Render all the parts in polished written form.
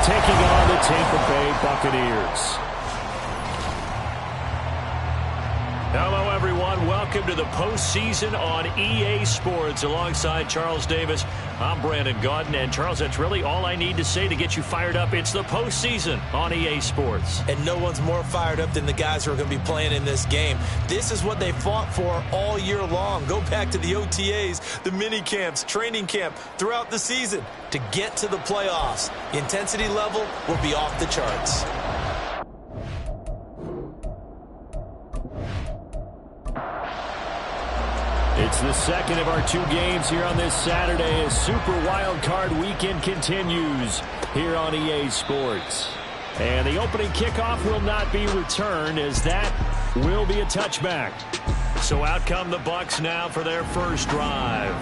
taking on the Tampa Bay Buccaneers. Hello, everyone. Welcome to the postseason on EA Sports. Alongside Charles Davis, I'm Brandon Gaudin. And, Charles, that's really all I need to say to get you fired up. It's the postseason on EA Sports. And no one's more fired up than the guys who are going to be playing in this game. This is what they fought for all year long. Go back to the OTAs, the mini camps, training camp, throughout the season to get to the playoffs. The intensity level will be off the charts. It's the second of our two games here on this Saturday as Super Wild Card Weekend continues here on EA Sports. And the opening kickoff will not be returned as that will be a touchback. So out come the Bucs now for their first drive.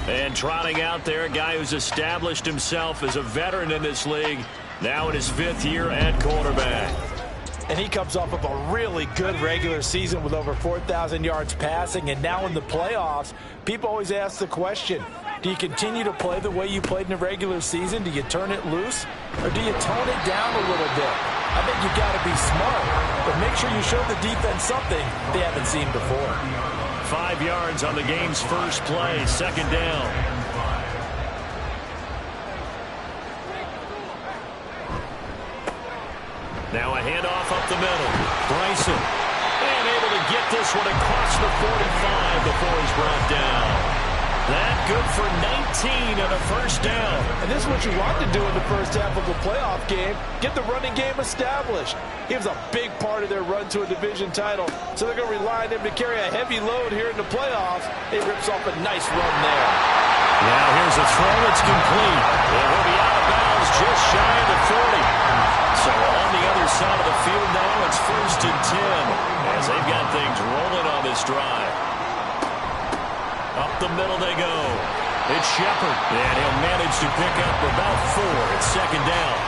And trotting out there, a guy who's established himself as a veteran in this league, now in his 5th year at quarterback. And he comes off of a really good regular season with over 4,000 yards passing. And now in the playoffs, people always ask the question, do you continue to play the way you played in the regular season? Do you turn it loose? Or do you tone it down a little bit? I think you've got to be smart, but make sure you show the defense something they haven't seen before. 5 yards on the game's first play, second down. Now a handoff up the middle. Bryson. And able to get this one across the 45 before he's brought down. That good for 19 and a first down. And this is what you want to do in the first half of a playoff game. Get the running game established. He was a big part of their run to a division title. So they're going to rely on him to carry a heavy load here in the playoffs. He rips off a nice run there. Now here's a throw. It's complete. It will be out of bounds just shy of the 40. So on the other side of the field now, it's 1st and 10 as they've got things rolling on this drive. Up the middle they go. It's Shepard, and he'll manage to pick up about 4. It's second down.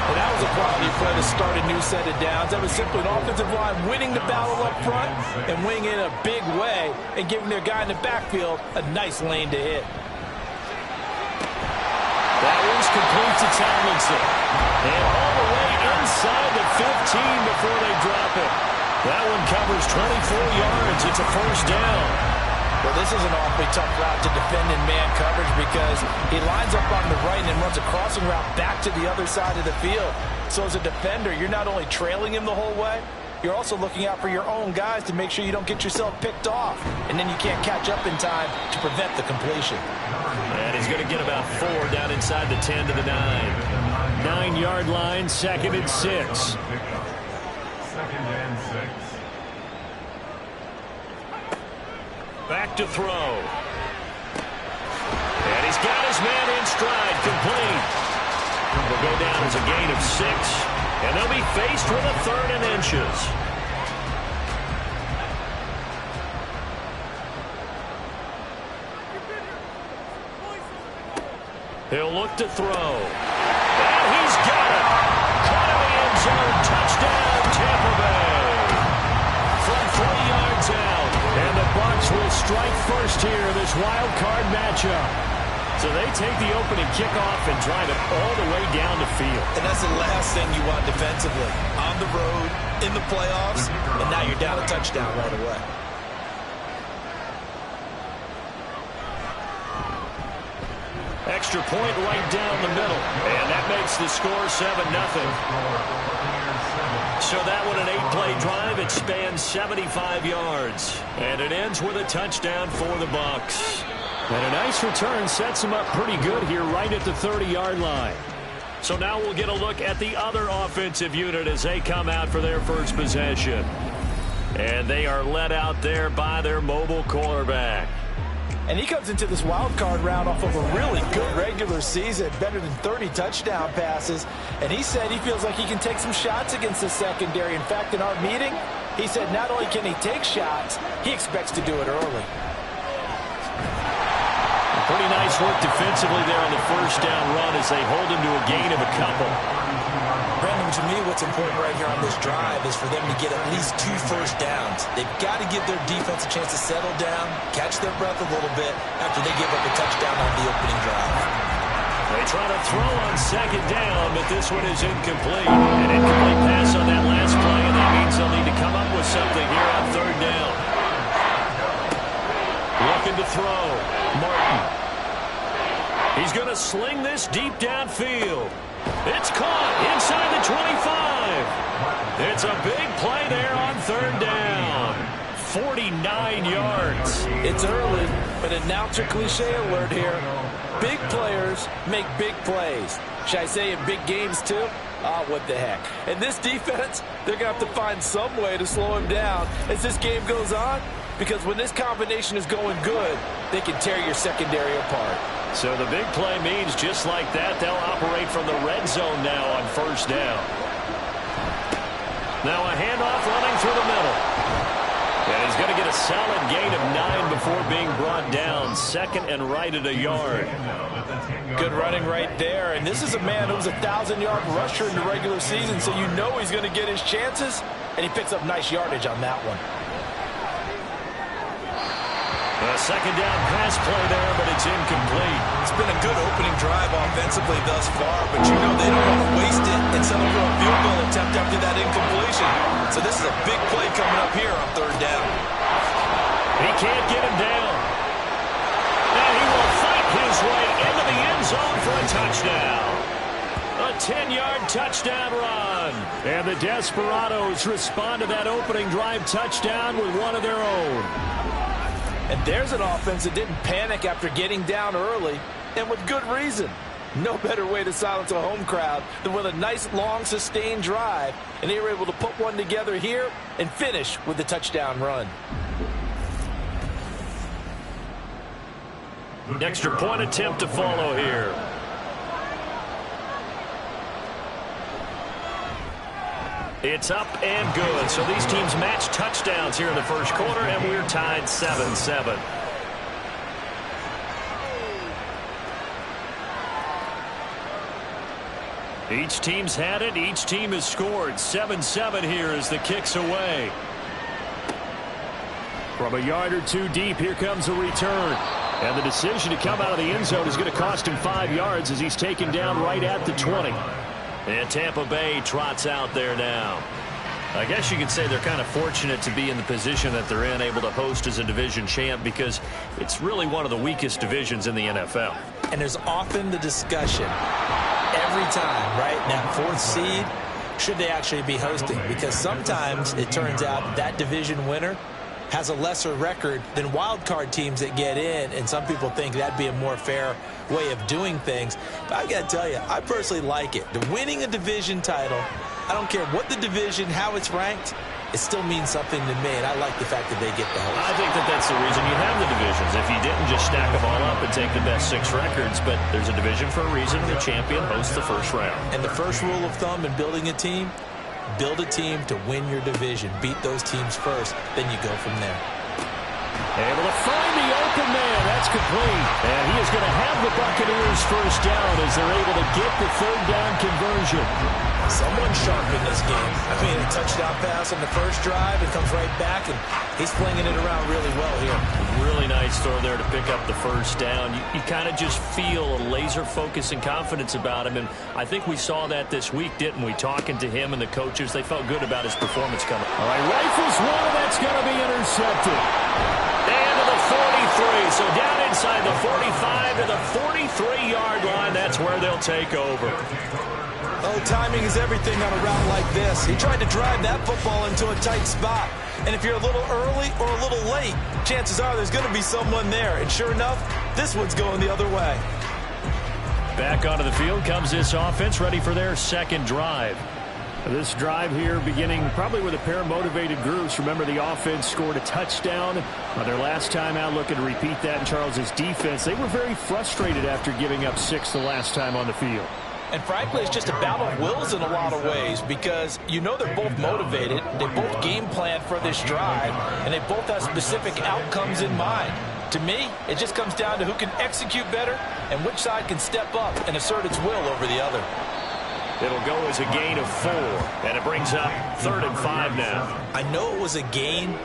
And that was a quality play to start a new set of downs. That was simply an offensive line winning the battle up front and winning in a big way and giving their guy in the backfield a nice lane to hit. That one's complete to Tomlinson. And all the way inside the 15 before they drop it. That one covers 24 yards. It's a first down. Well, this is an awfully tough route to defend in man coverage because he lines up on the right and then runs a crossing route back to the other side of the field. So as a defender, you're not only trailing him the whole way, you're also looking out for your own guys to make sure you don't get yourself picked off. And then you can't catch up in time to prevent the completion. And he's going to get about 4 down inside the 10 to the 9. 9-yard line, 2nd and 6. Back to throw. And he's got his man in stride, complete. Will go down as a gain of 6. And they'll be faced with a 3rd and inches. He'll look to throw. And he's got it. Caught in the end zone. Touchdown, Tampa Bay. From 3 yards out. And the Bucs will strike first here in this wild card matchup. So they take the opening kickoff and drive it all the way down the field. And that's the last thing you want defensively. On the road, in the playoffs, and now you're down a touchdown right away. Extra point right down the middle. And that makes the score 7-0. So that one an 8-play drive. It spans 75 yards. And it ends with a touchdown for the Bucs. And a nice return sets them up pretty good here right at the 30-yard line. So now we'll get a look at the other offensive unit as they come out for their first possession. And they are led out there by their mobile quarterback. And he comes into this wild card round off of a really good regular season, better than 30 touchdown passes. And he said he feels like he can take some shots against the secondary. In fact, in our meeting, he said not only can he take shots, he expects to do it early. Pretty nice work defensively there on the first down run as they hold him to a gain of a couple. Brandon, to me, what's important right here on this drive is for them to get at least 2 first downs. They've got to give their defense a chance to settle down, catch their breath a little bit after they give up a touchdown on the opening drive. They trying to throw on second down, but this one is incomplete. An incomplete pass on that last play, and that means they'll need to come up with something here on third down. Looking to throw. Martin. He's going to sling this deep downfield. It's caught inside the 25. It's a big play there on third down. 49 yards. It's early, but announcer cliche alert here. Big players make big plays. Should I say in big games too? What the heck. And this defense, they're going to have to find some way to slow him down as this game goes on, because when this combination is going good, they can tear your secondary apart. So the big play means just like that, they'll operate from the red zone now on first down. Now a handoff running through the middle. And he's going to get a solid gain of 9 before being brought down. Second and right at a yard. Good running right there. And this is a man who was a 1,000-yard rusher in the regular season, so you know he's going to get his chances. And he picks up nice yardage on that one. A second down pass play there, but it's incomplete. It's been a good opening drive offensively thus far, but you know they don't want to waste it and settle for a field goal attempt after that incompletion. So this is a big play coming up here on third down. He can't get him down. And he will fight his way into the end zone for a touchdown. A 10-yard touchdown run. And the Desperados respond to that opening drive touchdown with one of their own. And there's an offense that didn't panic after getting down early, and with good reason. No better way to silence a home crowd than with a nice, long, sustained drive. And they were able to put one together here and finish with the touchdown run. Extra point attempt to follow here. It's up and good. So these teams match touchdowns here in the first quarter, and we're tied 7-7. Each team's had it. Each team has scored. 7-7 here as the kick's away. From a yard or two deep, here comes a return. And the decision to come out of the end zone is going to cost him 5 yards as he's taken down right at the 20. And Tampa Bay trots out there now. I guess you could say they're kind of fortunate to be in the position that they're in, able to host as a division champ, because it's really one of the weakest divisions in the NFL. And there's often the discussion every time, right? That fourth seed, should they actually be hosting? Because sometimes it turns out that division winner has a lesser record than wild card teams that get in, and some people think that'd be a more fair way of doing things. But I gotta tell you, I personally like it. The winning a division title, I don't care what the division, how it's ranked, it still means something to me, and I like the fact that they get the host. I think that that's the reason you have the divisions. If you didn't just stack them all up and take the best 6 records, but there's a division for a reason. The champion hosts the first round. And the first rule of thumb in building a team, build a team to win your division. Beat those teams first, then you go from there. Able to find the open man. That's complete. And he is going to have the Buccaneers first down as they're able to get the third down conversion. Someone sharp in this game. I mean, a touchdown pass on the first drive. It comes right back, and he's flinging it around really well here. Really nice throw there to pick up the first down. You kind of just feel a laser focus and confidence about him, and I think we saw that this week, didn't we? Talking to him and the coaches, they felt good about his performance coming. All right, rifles one, and that's going to be intercepted. And to the 43, so down inside the 45 to the 43-yard line. That's where they'll take over. Oh, timing is everything on a route like this. He tried to drive that football into a tight spot. And if you're a little early or a little late, chances are there's going to be someone there. And sure enough, this one's going the other way. Back onto the field comes this offense, ready for their second drive. This drive here beginning probably with a pair of motivated groups. Remember, the offense scored a touchdown on their last time out, looking to repeat that in Charles's defense. They were very frustrated after giving up 6 the last time on the field. And frankly, it's just a battle of wills in a lot of ways, because you know they're both motivated, they both game plan for this drive, and they both have specific outcomes in mind. To me, it just comes down to who can execute better and which side can step up and assert its will over the other. It'll go as a gain of 4, and it brings up 3rd and 5 now. I know it was a gain,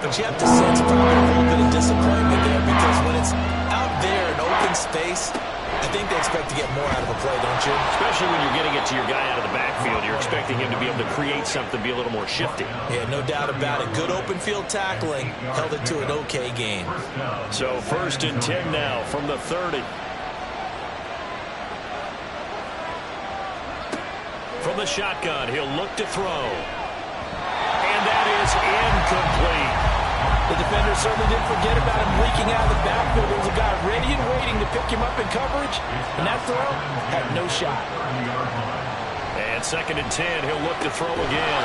but you have to sense probably a little bit of disappointment there, because when it's out there in open space, I think they expect to get more out of a play, don't you? Especially when you're getting it to your guy out of the backfield. You're expecting him to be able to create something, be a little more shifty. Yeah, no doubt about it. Good open field tackling. Held it to an okay gain. So 1st and 10 now from the 30. From the shotgun, he'll look to throw. And that is incomplete. The defender certainly didn't forget about him leaking out of the backfield. There was a guy ready and waiting to pick him up in coverage, and that throw had no shot. And 2nd and 10, he'll look to throw again.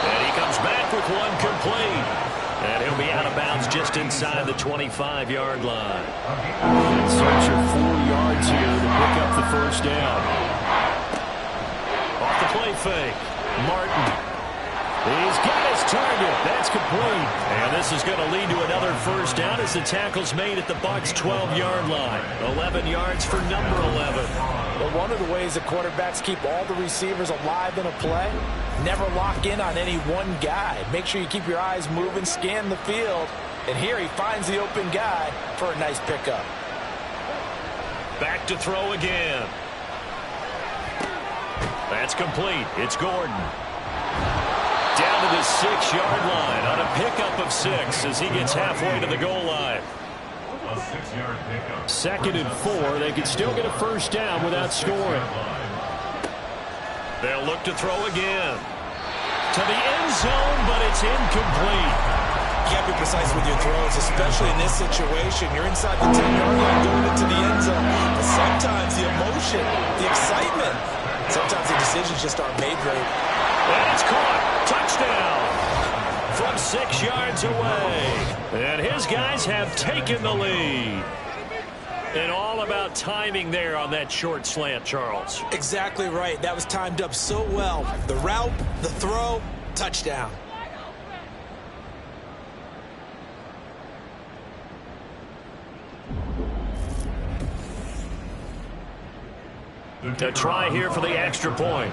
And he comes back with one complete. And he'll be out of bounds just inside the 25-yard line. Search of 4 yards here to pick up the 1st down. Off the play fake, Martin. He's got his target. That's complete. And this is going to lead to another 1st down as the tackle's made at the Bucs' 12-yard line. 11 yards for number 11. But one of the ways the quarterbacks keep all the receivers alive in a play, never lock in on any one guy. Make sure you keep your eyes moving, scan the field. And here he finds the open guy for a nice pickup. Back to throw again. That's complete. It's Gordon. Down to the 6-yard line on a pickup of 6 as he gets halfway to the goal line. 2nd and 4. They can still get a 1st down without scoring. They'll look to throw again. To the end zone, but it's incomplete. You can't be precise with your throws, especially in this situation. You're inside the 10-yard line going into the end zone. But sometimes the emotion, the excitement, sometimes the decisions just aren't made right. And it's caught. Touchdown from 6 yards away. And his guys have taken the lead. And all about timing there on that short slant, Charles. Exactly right. That was timed up so well. The route, the throw, touchdown. To try here for the extra point.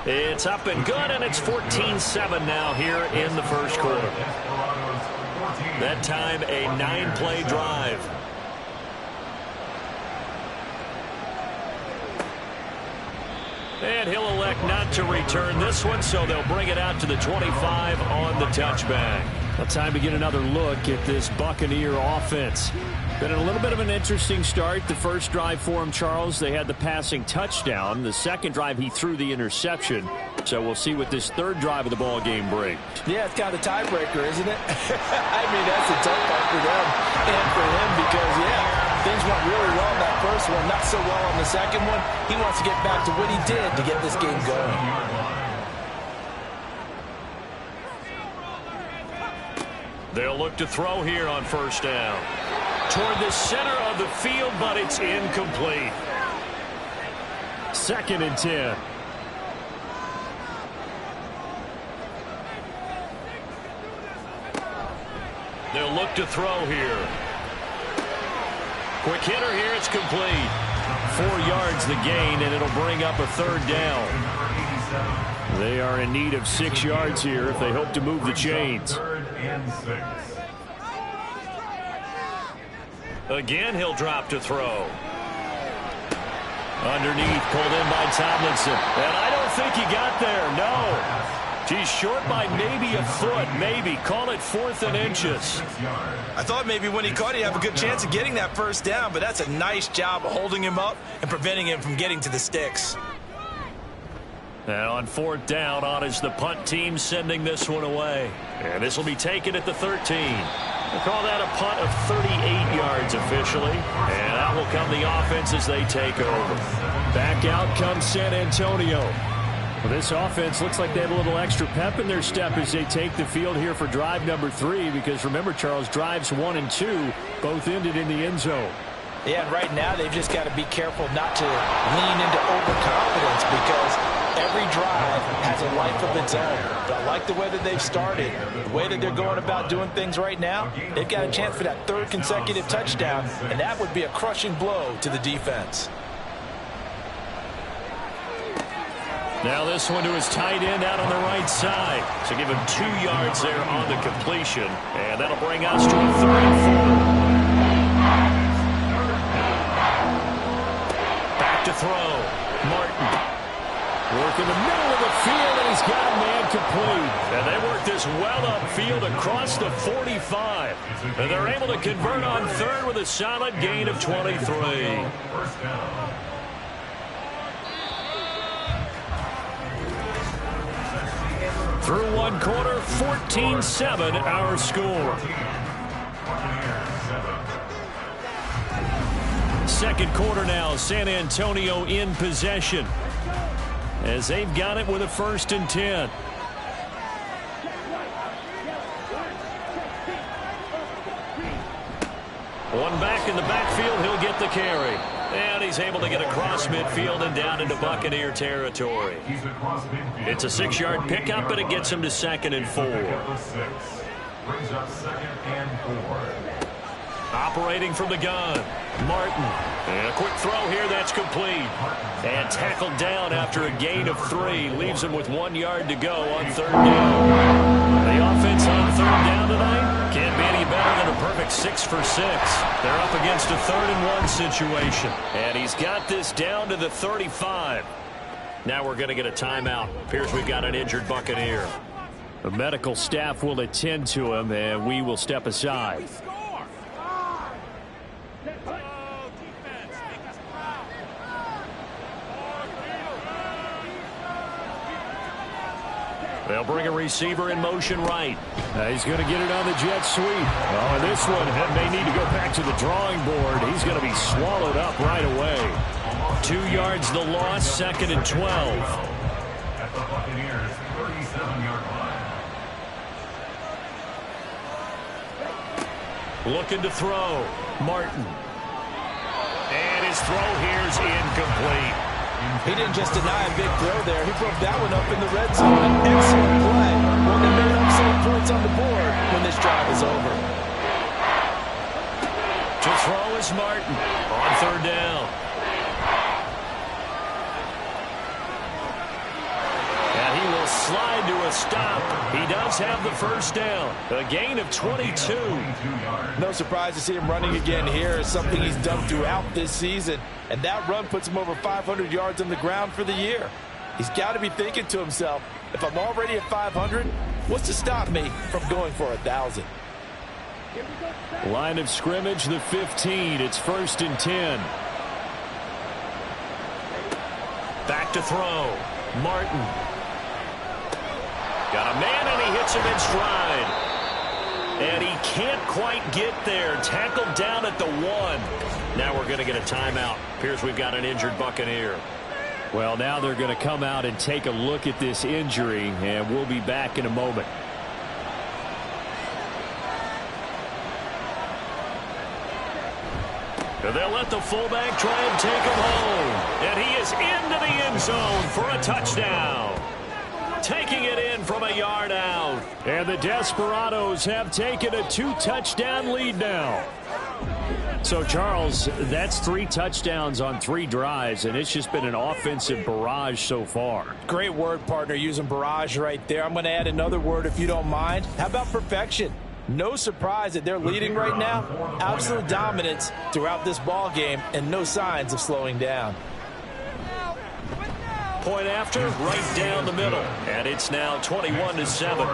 It's up and good, and it's 14-7 now here in the 1st quarter. That time, a 9-play drive. And he'll elect not to return this one, so they'll bring it out to the 25 on the touchback. Well, time to get another look at this Buccaneer offense. Been a little bit of an interesting start. The first drive for him, Charles, they had the passing touchdown. The second drive, he threw the interception. So we'll see what this third drive of the ball game brings. Yeah, it's kind of a tiebreaker, isn't it? I mean, that's a tough part for them and for him because, yeah, things went really well in that first one, not so well on the second one. He wants to get back to what he did to get this game going. They'll look to throw here on 1st down. Toward the center of the field, but it's incomplete. 2nd and 10. They'll look to throw here. Quick hitter here, it's complete. 4 yards the gain, and it'll bring up a 3rd down. They are in need of 6 yards here if they hope to move the chains. Again, he'll drop to throw. Underneath, pulled in by Tomlinson. And I don't think he got there, no. He's short by maybe a foot, maybe. Call it 4th and inches. I thought maybe when he caught it, he'd have a good chance of getting that 1st down, but that's a nice job of holding him up and preventing him from getting to the sticks. And on 4th down, on is the punt team sending this one away. And this will be taken at the 13. We'll call that a punt of 38 yards officially. And out will come the offense as they take over. Back out comes San Antonio. Well, this offense looks like they have a little extra pep in their step as they take the field here for drive number 3. Because remember, Charles, drives 1 and 2 both ended in the end zone. Yeah, and right now they've just got to be careful not to lean into overconfidence because every drive has a life of its own. But I like the way that they've started, the way that they're going about doing things right now. They've got a chance for that 3rd consecutive touchdown, and that would be a crushing blow to the defense. Now this one to his tight end out on the right side. So give him 2 yards there on the completion. And that'll bring us to a 3rd and 4. Back to throw. Martin. Work in the middle of the field, and he's got a man complete. And they work this well upfield across the 45. And they're able to convert on 3rd with a solid gain of 23. Through 1 quarter, 14-7 our score. Second quarter now, San Antonio in possession, as they've got it with a 1st and 10. One back in the backfield, he'll get the carry. And he's able to get across midfield and down into Buccaneer territory. It's a 6-yard pickup, and it gets him to 2nd and 4. Brings up 2nd and 4. Operating from the gun, Martin. And a quick throw here, that's complete. And tackled down after a gain of 3. Leaves him with 1 yard to go on 3rd down. The offense on 3rd down tonight can't be any better than a perfect 6 for 6. They're up against a 3rd and 1 situation. And he's got this down to the 35. Now we're going to get a timeout. Appears we've got an injured Buccaneer. The medical staff will attend to him, and we will step aside. They'll bring a receiver in motion right. He's going to get it on the jet sweep. Oh, and this one may need to go back to the drawing board. He's going to be swallowed up right away. 2 yards the loss, 2nd and 12. At the Buccaneers' 37-yard line. Looking to throw. Martin. And his throw here's incomplete. He didn't just deny a big throw there. He broke that one up in the red zone. An excellent play. One that made up some points on the board when this drive is over. To throw is Martin on 3rd down. And he will slide to a stop. He does have the 1st down. A gain of 22. No surprise to see him running again here. It's something he's done throughout this season. And that run puts him over 500 yards on the ground for the year. He's got to be thinking to himself, if I'm already at 500, what's to stop me from going for 1,000? Line of scrimmage, the 15. It's 1st and 10. Back to throw. Martin. Got a man, and he hits him in stride. And he can't quite get there. Tackled down at the 1. Now we're going to get a timeout. Appears we've got an injured Buccaneer. Well, now they're going to come out and take a look at this injury, and we'll be back in a moment. And they'll let the fullback try and take him home. And he is into the end zone for a touchdown. Taking it in from a yard out. And the Desperados have taken a 2-touchdown lead now. So, Charles, that's 3 touchdowns on 3 drives, and it's just been an offensive barrage so far. Great word, partner, using barrage right there. I'm going to add another word if you don't mind. How about perfection? No surprise that they're leading right now. Absolute dominance throughout this ball game, and no signs of slowing down. Point after, right down the middle. And it's now 21-7.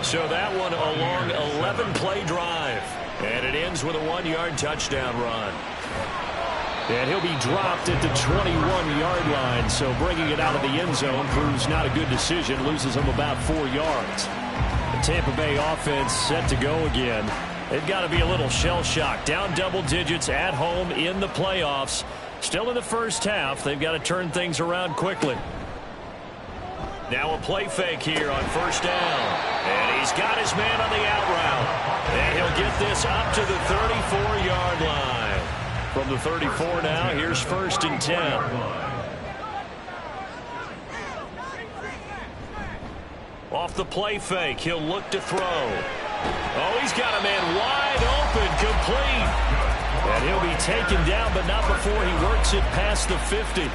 So that one a long 11-play drive. And it ends with a 1-yard touchdown run. And he'll be dropped at the 21-yard line. So bringing it out of the end zone proves not a good decision. Loses him about 4 yards. The Tampa Bay offense set to go again. They've got to be a little shell-shocked. Down double digits at home in the playoffs. Still in the first half. They've got to turn things around quickly. Now a play fake here on 1st down. And he's got his man on the out route. And he'll get this up to the 34-yard line. From the 34 now, here's 1st and 10. Off the play fake, he'll look to throw. Oh, he's got a man wide open, complete. And he'll be taken down, but not before he works it past the 50.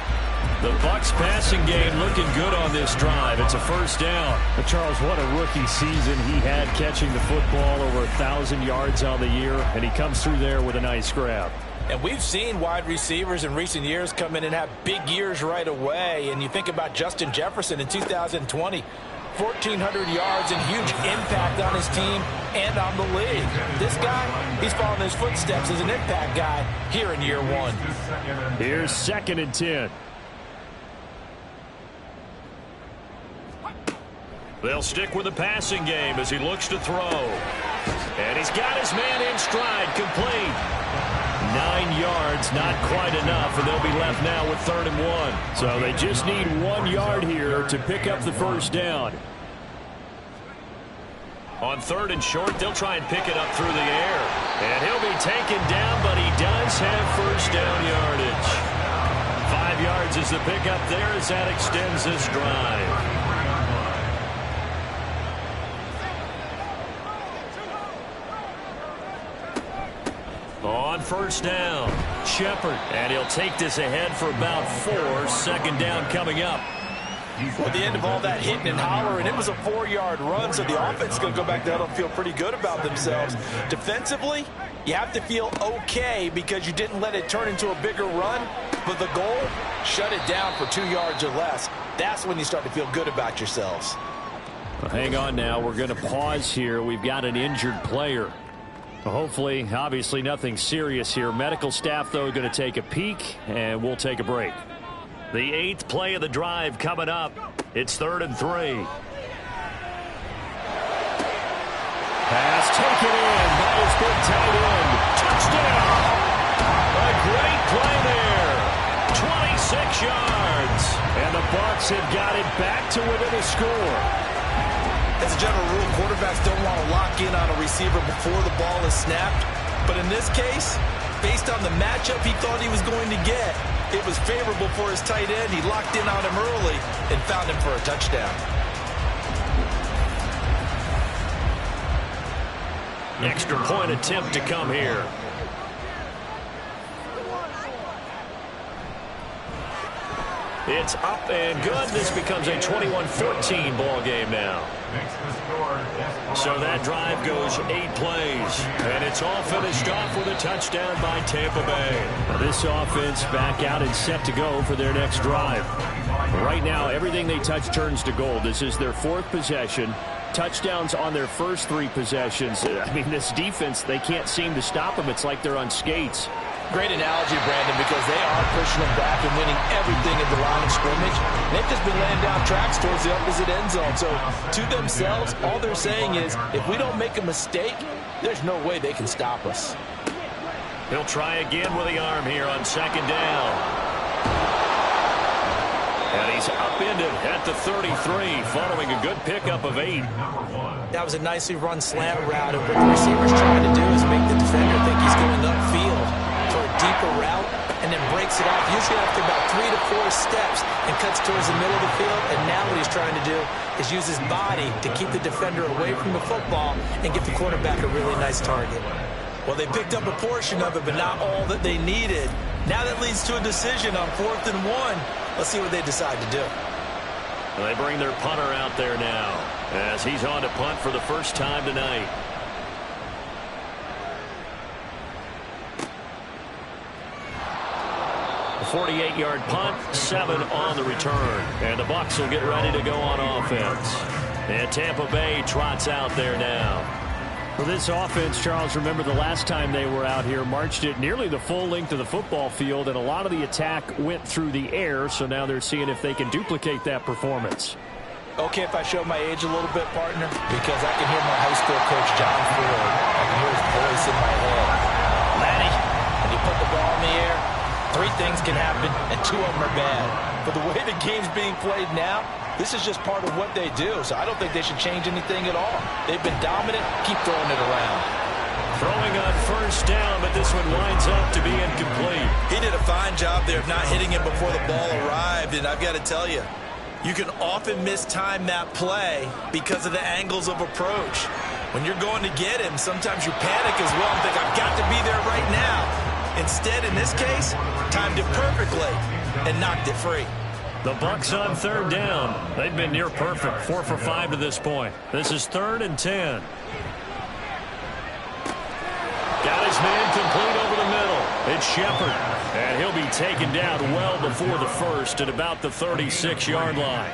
The Bucs passing game looking good on this drive. It's a first down. But Charles, what a rookie season he had catching the football, over 1,000 yards on the year, and he comes through there with a nice grab. And we've seen wide receivers in recent years come in and have big years right away. And you think about Justin Jefferson in 2020, 1,400 yards and huge impact on his team and on the league. This guy, he's following his footsteps as an impact guy here in year one. Here's 2nd and 10. They'll stick with the passing game as he looks to throw. And he's got his man in stride, complete. 9 yards, not quite enough, and they'll be left now with 3rd and 1. So they just need 1 yard here to pick up the first down. On 3rd and short, they'll try and pick it up through the air. And he'll be taken down, but he does have first down yardage. 5 yards is the pickup there as that extends this drive. On first down, Shepard, and he'll take this ahead for about 4. 2nd down coming up. At the end of all that hitting and hollering, it was a 4-yard run, so the offense is going to go back there and feel pretty good about themselves. Defensively, you have to feel okay because you didn't let it turn into a bigger run, but the goal, shut it down for 2 yards or less. That's when you start to feel good about yourselves. Well, hang on now. We're going to pause here. We've got an injured player. Hopefully, obviously nothing serious here. Medical staff, though, going to take a peek, and we'll take a break. The 8th play of the drive coming up. It's 3rd and 3. Pass taken in by his big tight end. Touchdown! A great play there. 26 yards. And the Bucs have got it back to within a score. As a general rule, quarterbacks don't want to lock in on a receiver before the ball is snapped. But in this case, based on the matchup he thought he was going to get, it was favorable for his tight end. He locked in on him early and found him for a touchdown. Extra point attempt to come here. It's up and good. This becomes a 21-14 ball game now. So that drive goes 8 plays, and it's all finished off with a touchdown by Tampa Bay. Now this offense back out and set to go for their next drive. Right now, everything they touch turns to gold. This is their 4th possession. Touchdowns on their first 3 possessions. I mean, this defense, they can't seem to stop them. It's like they're on skates. Great analogy, Brandon, because they are pushing them back and winning everything at the line of scrimmage. They've just been laying down tracks towards the opposite end zone. So to themselves, all they're saying is, if we don't make a mistake, there's no way they can stop us. He'll try again with the arm here on 2nd down. And he's upended at the 33, following a good pickup of 8. That was a nicely run slant route, and what the receiver's trying to do is make the defender think he's going upfield for a deeper route, and then breaks it off, usually after about 3 to 4 steps, and cuts towards the middle of the field. And now what he's trying to do is use his body to keep the defender away from the football and get the quarterback a really nice target. Well, they picked up a portion of it, but not all that they needed. Now that leads to a decision on 4th and 1. Let's see what they decide to do. Well, they bring their punter out there now as he's on to punt for the first time tonight. A 48-yard punt, 7 on the return. And the Bucs will get ready to go on offense. And Tampa Bay trots out there now. For this offense, Charles, remember the last time they were out here, marched it nearly the full length of the football field, and a lot of the attack went through the air, so now they're seeing if they can duplicate that performance. Okay, if I show my age a little bit, partner, because I can hear my high school coach, John Ford. I can hear his voice in my head. Laddie, when you put the ball in the air, 3 things can happen, and 2 of them are bad. But the way the game's being played now, this is just part of what they do, so I don't think they should change anything at all. They've been dominant. Keep throwing it around. Throwing on first down, but this one winds up to be incomplete. He did a fine job there of not hitting it before the ball arrived, and I've got to tell you, you can often mistime that play because of the angles of approach. When you're going to get him, sometimes you panic as well and think, I've got to be there right now. Instead, in this case, timed it perfectly and knocked it free. The Bucs on third down. They've been near perfect, 4 for 5 to this point. This is 3rd and 10. Got his man complete over the middle. It's Shepard, and he'll be taken down well before the first at about the 36-yard line.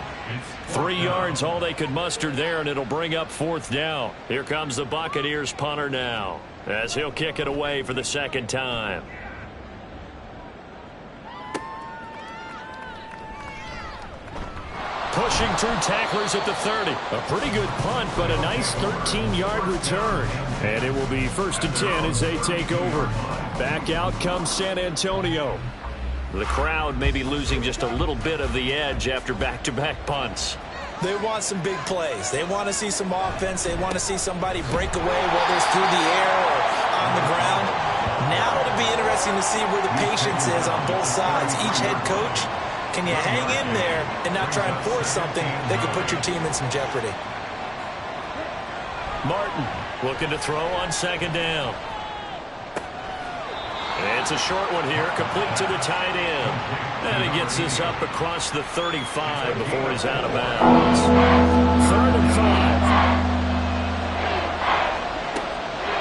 3 yards, all they could muster there, and it'll bring up 4th down. Here comes the Buccaneers punter now, as he'll kick it away for the 2nd time. Pushing through tacklers at the 30. A pretty good punt, but a nice 13-yard return. And it will be 1st and 10 as they take over. Back out comes San Antonio. The crowd may be losing just a little bit of the edge after back-to-back punts. They want some big plays. They want to see some offense. They want to see somebody break away, whether it's through the air or on the ground. Now it'll be interesting to see where the patience is on both sides. Each head coach, can you hang in there and not try and force something that could put your team in some jeopardy? Martin looking to throw on 2nd down. It's a short one here, complete to the tight end. And he gets this up across the 35 before he's out of bounds. 3rd and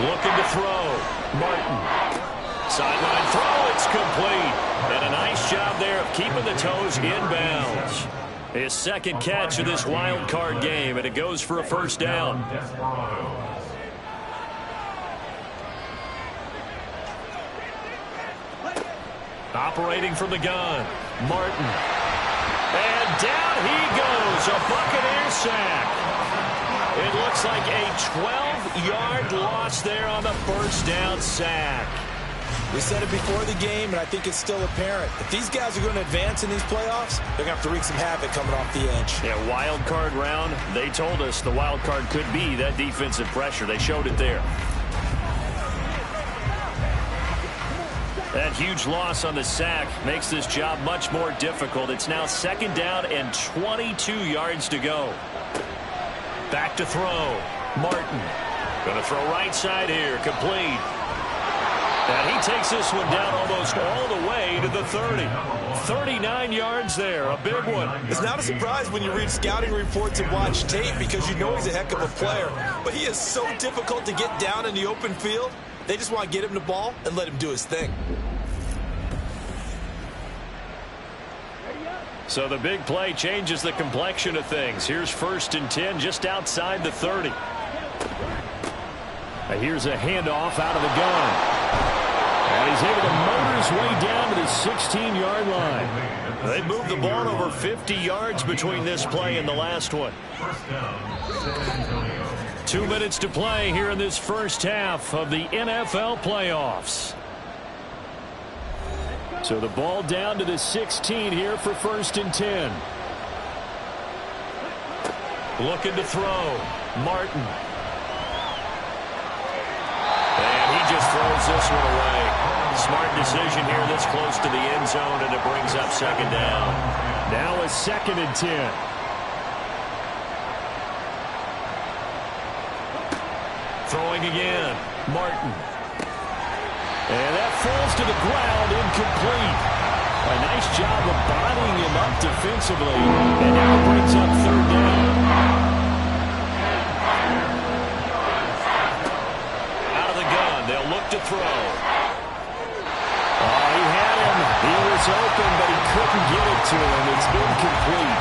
5. Looking to throw. Martin. Sideline throw, it's complete. And a nice job there of keeping the toes inbounds. His 2nd catch of this wild card game, and it goes for a 1st down. Operating from the gun, Martin. And down he goes, a Buccaneer sack. It looks like a 12-yard loss there on the 1st down sack. We said it before the game, and I think it's still apparent. If these guys are going to advance in these playoffs, they're going to have to wreak some havoc coming off the edge. Yeah, wild card round. They told us the wild card could be that defensive pressure. They showed it there. That huge loss on the sack makes this job much more difficult. It's now 2nd down and 22 yards to go. Back to throw. Martin. Going to throw right side here. Complete. And he takes this one down almost all the way to the 30. 39 yards there, a big one. It's not a surprise when you read scouting reports and watch tape because you know he's a heck of a player. But he is so difficult to get down in the open field. They just want to get him the ball and let him do his thing. So the big play changes the complexion of things. Here's 1st and 10 just outside the 30. Here's a handoff out of the gun. And he's able to motor his way down to the 16-yard line. They moved the ball over 50 yards between this play and the last one. 2 minutes to play here in this 1st half of the NFL playoffs. So the ball down to the 16 here for 1st and 10. Looking to throw. Martin. And he just throws this one away. Smart decision here this close to the end zone, and it brings up 2nd down. Now a 2nd and 10. Throwing again. Martin. And that falls to the ground, incomplete. A nice job of bodying him up defensively. And now it brings up 3rd down. Out of the gun, they'll look to throw. Oh, he had him. He was open, but he couldn't get it to him. It's been complete.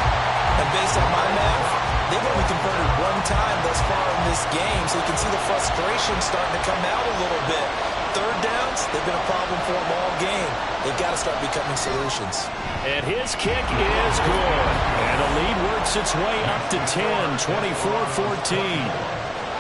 And based on my math, they've only converted 1 time thus far in this game, so you can see the frustration starting to come out a little bit. 3rd downs, they've been a problem for them all game. They've got to start becoming solutions. And his kick is good. And the lead works its way up to 10, 24-14.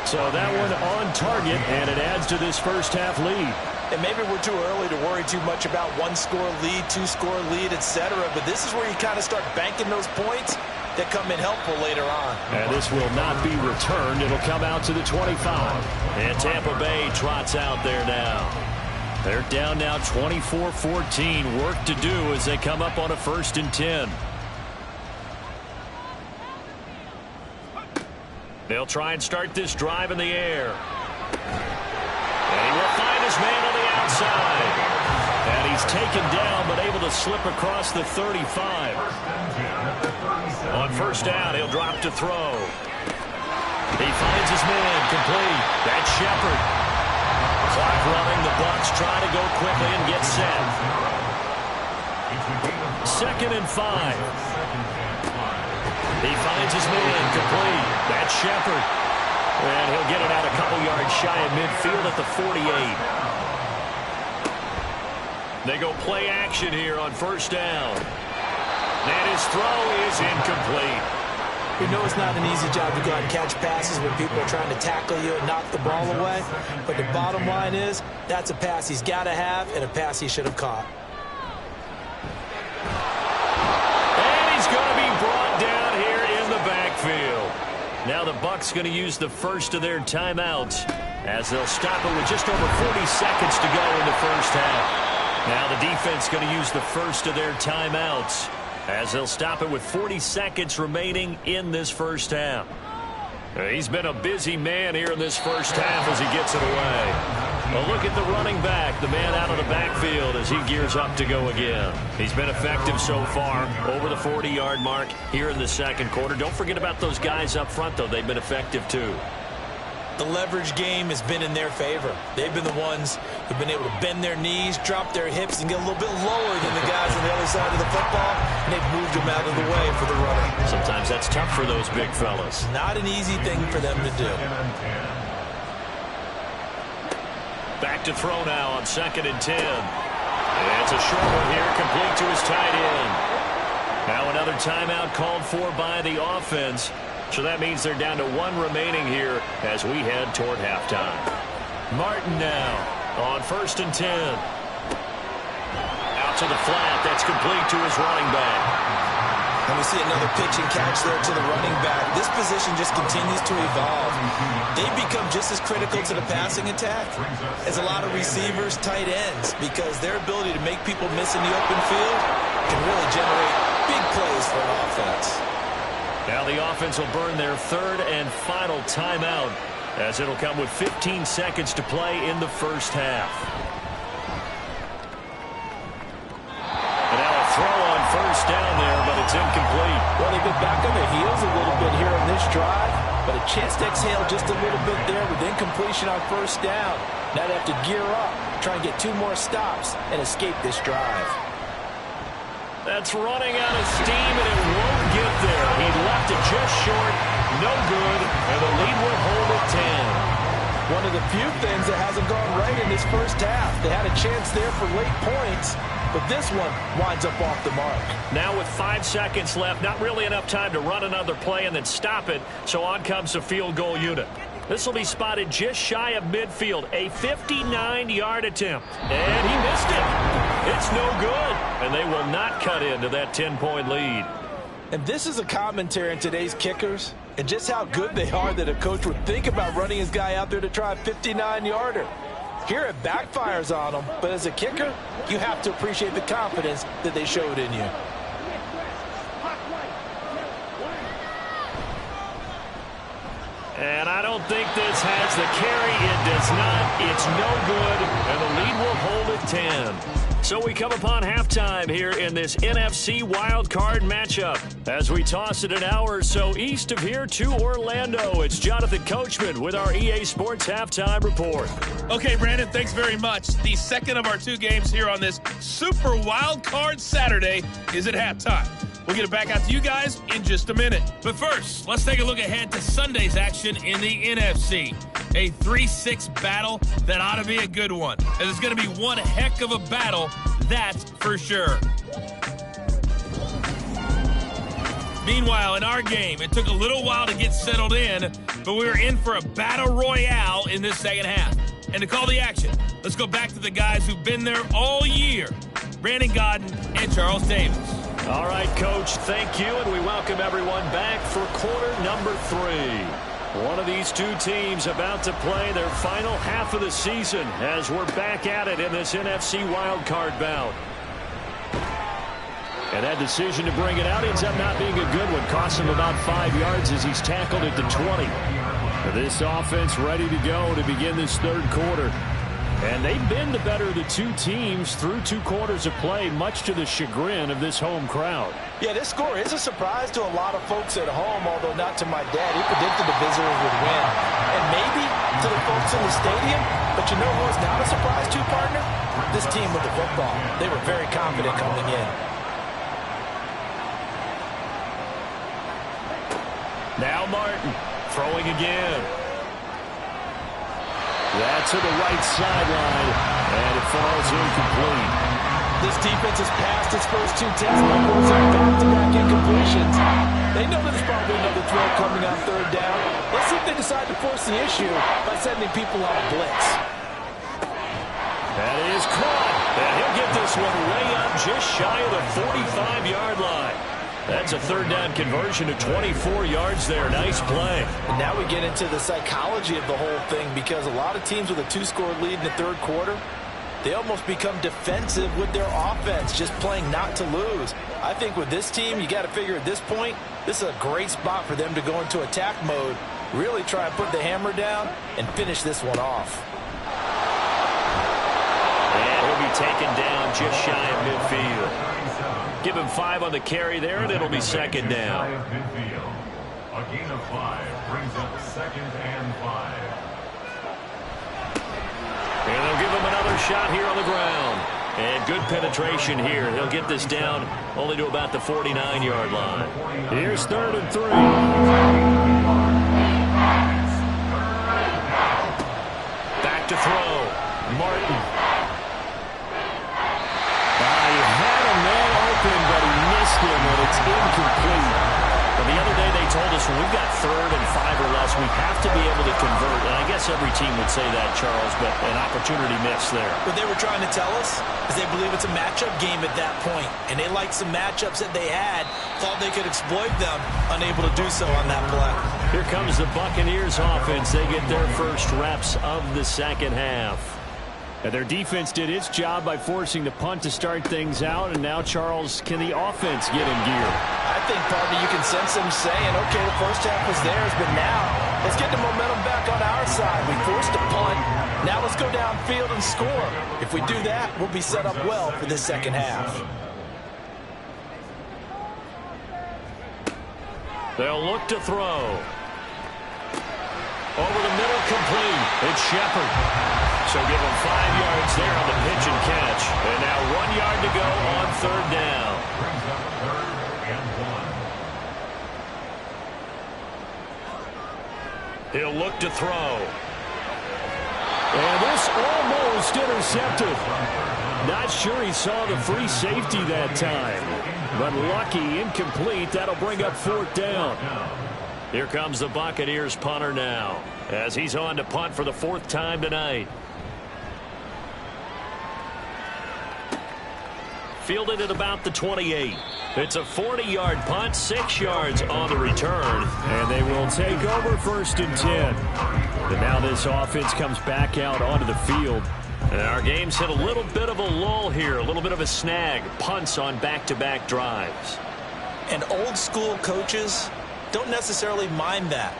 So that one on target, and it adds to this 1st half lead. And maybe we're too early to worry too much about 1-score lead, 2-score lead, etc. But this is where you kind of start banking those points that come in helpful later on. And this will not be returned. It'll come out to the 25. And Tampa Bay trots out there now. They're down now 24-14. Work to do as they come up on a 1st and 10. They'll try and start this drive in the air. And he will find his man on the outside. And he He's taken down, but able to slip across the 35. On first down, he'll drop to throw. He finds his man, complete. That's Shepard. Clock running, the Bucs try to go quickly and get set. 2nd and 5. He finds his man, complete. That's Shepard. And he'll get it out a couple yards shy of midfield at the 48. They go play action here on first down. And his throw is incomplete. We know it's not an easy job to go out and catch passes when people are trying to tackle you and knock the ball away. But the bottom line is, that's a pass he's got to have and a pass he should have caught. And he's going to be brought down here in the backfield. Now the Bucs going to use the first of their timeouts as they'll stop it with just over 40 seconds to go in the first half. Now the defense going to use the first of their timeouts as they'll stop it with 40 seconds remaining in this first half. He's been a busy man here in this first half as he gets it away. A look at the running back, the man out of the backfield as he gears up to go again. He's been effective so far, over the 40-yard mark here in the second quarter. Don't forget about those guys up front, though. They've been effective, too. The leverage game has been in their favor. They've been the ones who've been able to bend their knees, drop their hips, and get a little bit lower than the guys on the other side of the football, and they've moved them out of the way for the running. Sometimes that's tough for those big fellas. Not an easy thing for them to do. Back to throw now on 2nd and 10. It's a short one here, complete to his tight end. Now another timeout called for by the offense. So that means they're down to 1 remaining here as we head toward halftime. Martin now on 1st and 10. Out to the flat. That's complete to his running back. And we see another pitch and catch there to the running back. This position just continues to evolve. They've become just as critical to the passing attack as a lot of receivers, tight ends, because their ability to make people miss in the open field can really generate big plays for an offense. Now the offense will burn their 3rd and final timeout as it'll come with 15 seconds to play in the first half. And now a throw on first down there, but it's incomplete. Well, they've been back on their heels a little bit here on this drive, but a chance to exhale just a little bit there with incompletion on first down. Now they have to gear up, try and get 2 more stops and escape this drive. That's running out of steam, and it won't get there. He left it just short, no good, and the lead will hold at 10. One of the few things that hasn't gone right in this first half. They had a chance there for late points, but this one winds up off the mark. Now with 5 seconds left, not really enough time to run another play and then stop it, so on comes the field goal unit. This will be spotted just shy of midfield, a 59-yard attempt, and he missed it. It's no good, and they will not cut into that 10-point lead. And this is a commentary on today's kickers and just how good they are that a coach would think about running his guy out there to try a 59-yarder. Here it backfires on them, but as a kicker, you have to appreciate the confidence that they showed in you. And I don't think this has the carry. It does not. It's no good, and the lead will hold at 10. So we come upon halftime here in this NFC wildcard matchup. As we toss it an hour or so east of here to Orlando, it's Jonathan Coachman with our EA Sports Halftime Report. Okay, Brandon, thanks very much. The second of our 2 games here on this Super Wildcard Saturday is at halftime. We'll get it back out to you guys in just a minute. But first, let's take a look ahead to Sunday's action in the NFC. A 3-6 battle that ought to be a good one. And it's going to be one heck of a battle, that's for sure. Meanwhile, in our game, it took a little while to get settled in, but we were in for a battle royale in this second half. And to call the action, let's go back to the guys who've been there all year. Brandon Godden and Charles Davis. All right, Coach, thank you, and we welcome everyone back for quarter number 3. One of these 2 teams about to play their final half of the season as we're back at it in this NFC wildcard bout. And that decision to bring it out ends up not being a good one. Costs him about 5 yards as he's tackled at the 20. This offense ready to go to begin this third quarter. And they've been the better of the two teams through 2 quarters of play, much to the chagrin of this home crowd. Yeah, this score is a surprise to a lot of folks at home, although not to my dad. He predicted the visitors would win. And maybe to the folks in the stadium, but you know who was not a surprise to, partner? This team with the football. They were very confident coming in. Now Martin throwing again. That's to the right sideline, and it falls incomplete. This defense has passed its first 2 tests by forcing back-to-back incompletions. They know there's probably another throw coming on 3rd down. Let's see if they decide to force the issue by sending people on a blitz. That is caught, and he'll get this one way up just shy of the 45-yard line. That's a 3rd down conversion of 24 yards there. Nice play. And now we get into the psychology of the whole thing, because a lot of teams with a 2-score lead in the 3rd quarter, they almost become defensive with their offense, just playing not to lose. I think with this team, you got to figure at this point, this is a great spot for them to go into attack mode, really try and put the hammer down and finish this one off. And he'll be taken down just shy of midfield. Give him 5 on the carry there, and it'll be 2nd down. A gain of 5 brings up 2nd and 5. And they'll give him another shot here on the ground. And good penetration here. He'll get this down only to about the 49-yard line. Here's 3rd and 3. Back to throw. Martin. But he missed him, and it's incomplete. But the other day they told us when we've got 3rd and 5 or less, we have to be able to convert. And I guess every team would say that, Charles, but an opportunity missed there. What they were trying to tell us is they believe it's a matchup game at that point. And they liked some matchups that they had, thought they could exploit them, unable to do so on that play. Here comes the Buccaneers offense. They get their first reps of the 2nd half. And their defense did its job by forcing the punt to start things out. And now, Charles, can the offense get in gear? I think, partner, you can sense them saying, okay, the first half was theirs, but now let's get the momentum back on our side. We forced a punt. Now let's go downfield and score. If we do that, we'll be set up well for this 2nd half. They'll look to throw. Over the middle, complete. It's Shepard. So give him 5 yards there on the pitch and catch. And now 1 yard to go on 3rd down. Brings up 3rd and 1. He'll look to throw. And this almost intercepted. Not sure he saw the free safety that time. But lucky, incomplete. That'll bring up 4th down. Here comes the Buccaneers punter now, as he's on to punt for the 4th time tonight. Fielded at about the 28. It's a 40-yard punt, 6 yards on the return. And they will take over 1st and 10. And now this offense comes back out onto the field. And our game's hit a little bit of a lull here, a little bit of a snag. Punts on back-to-back drives. And old-school coaches don't necessarily mind that.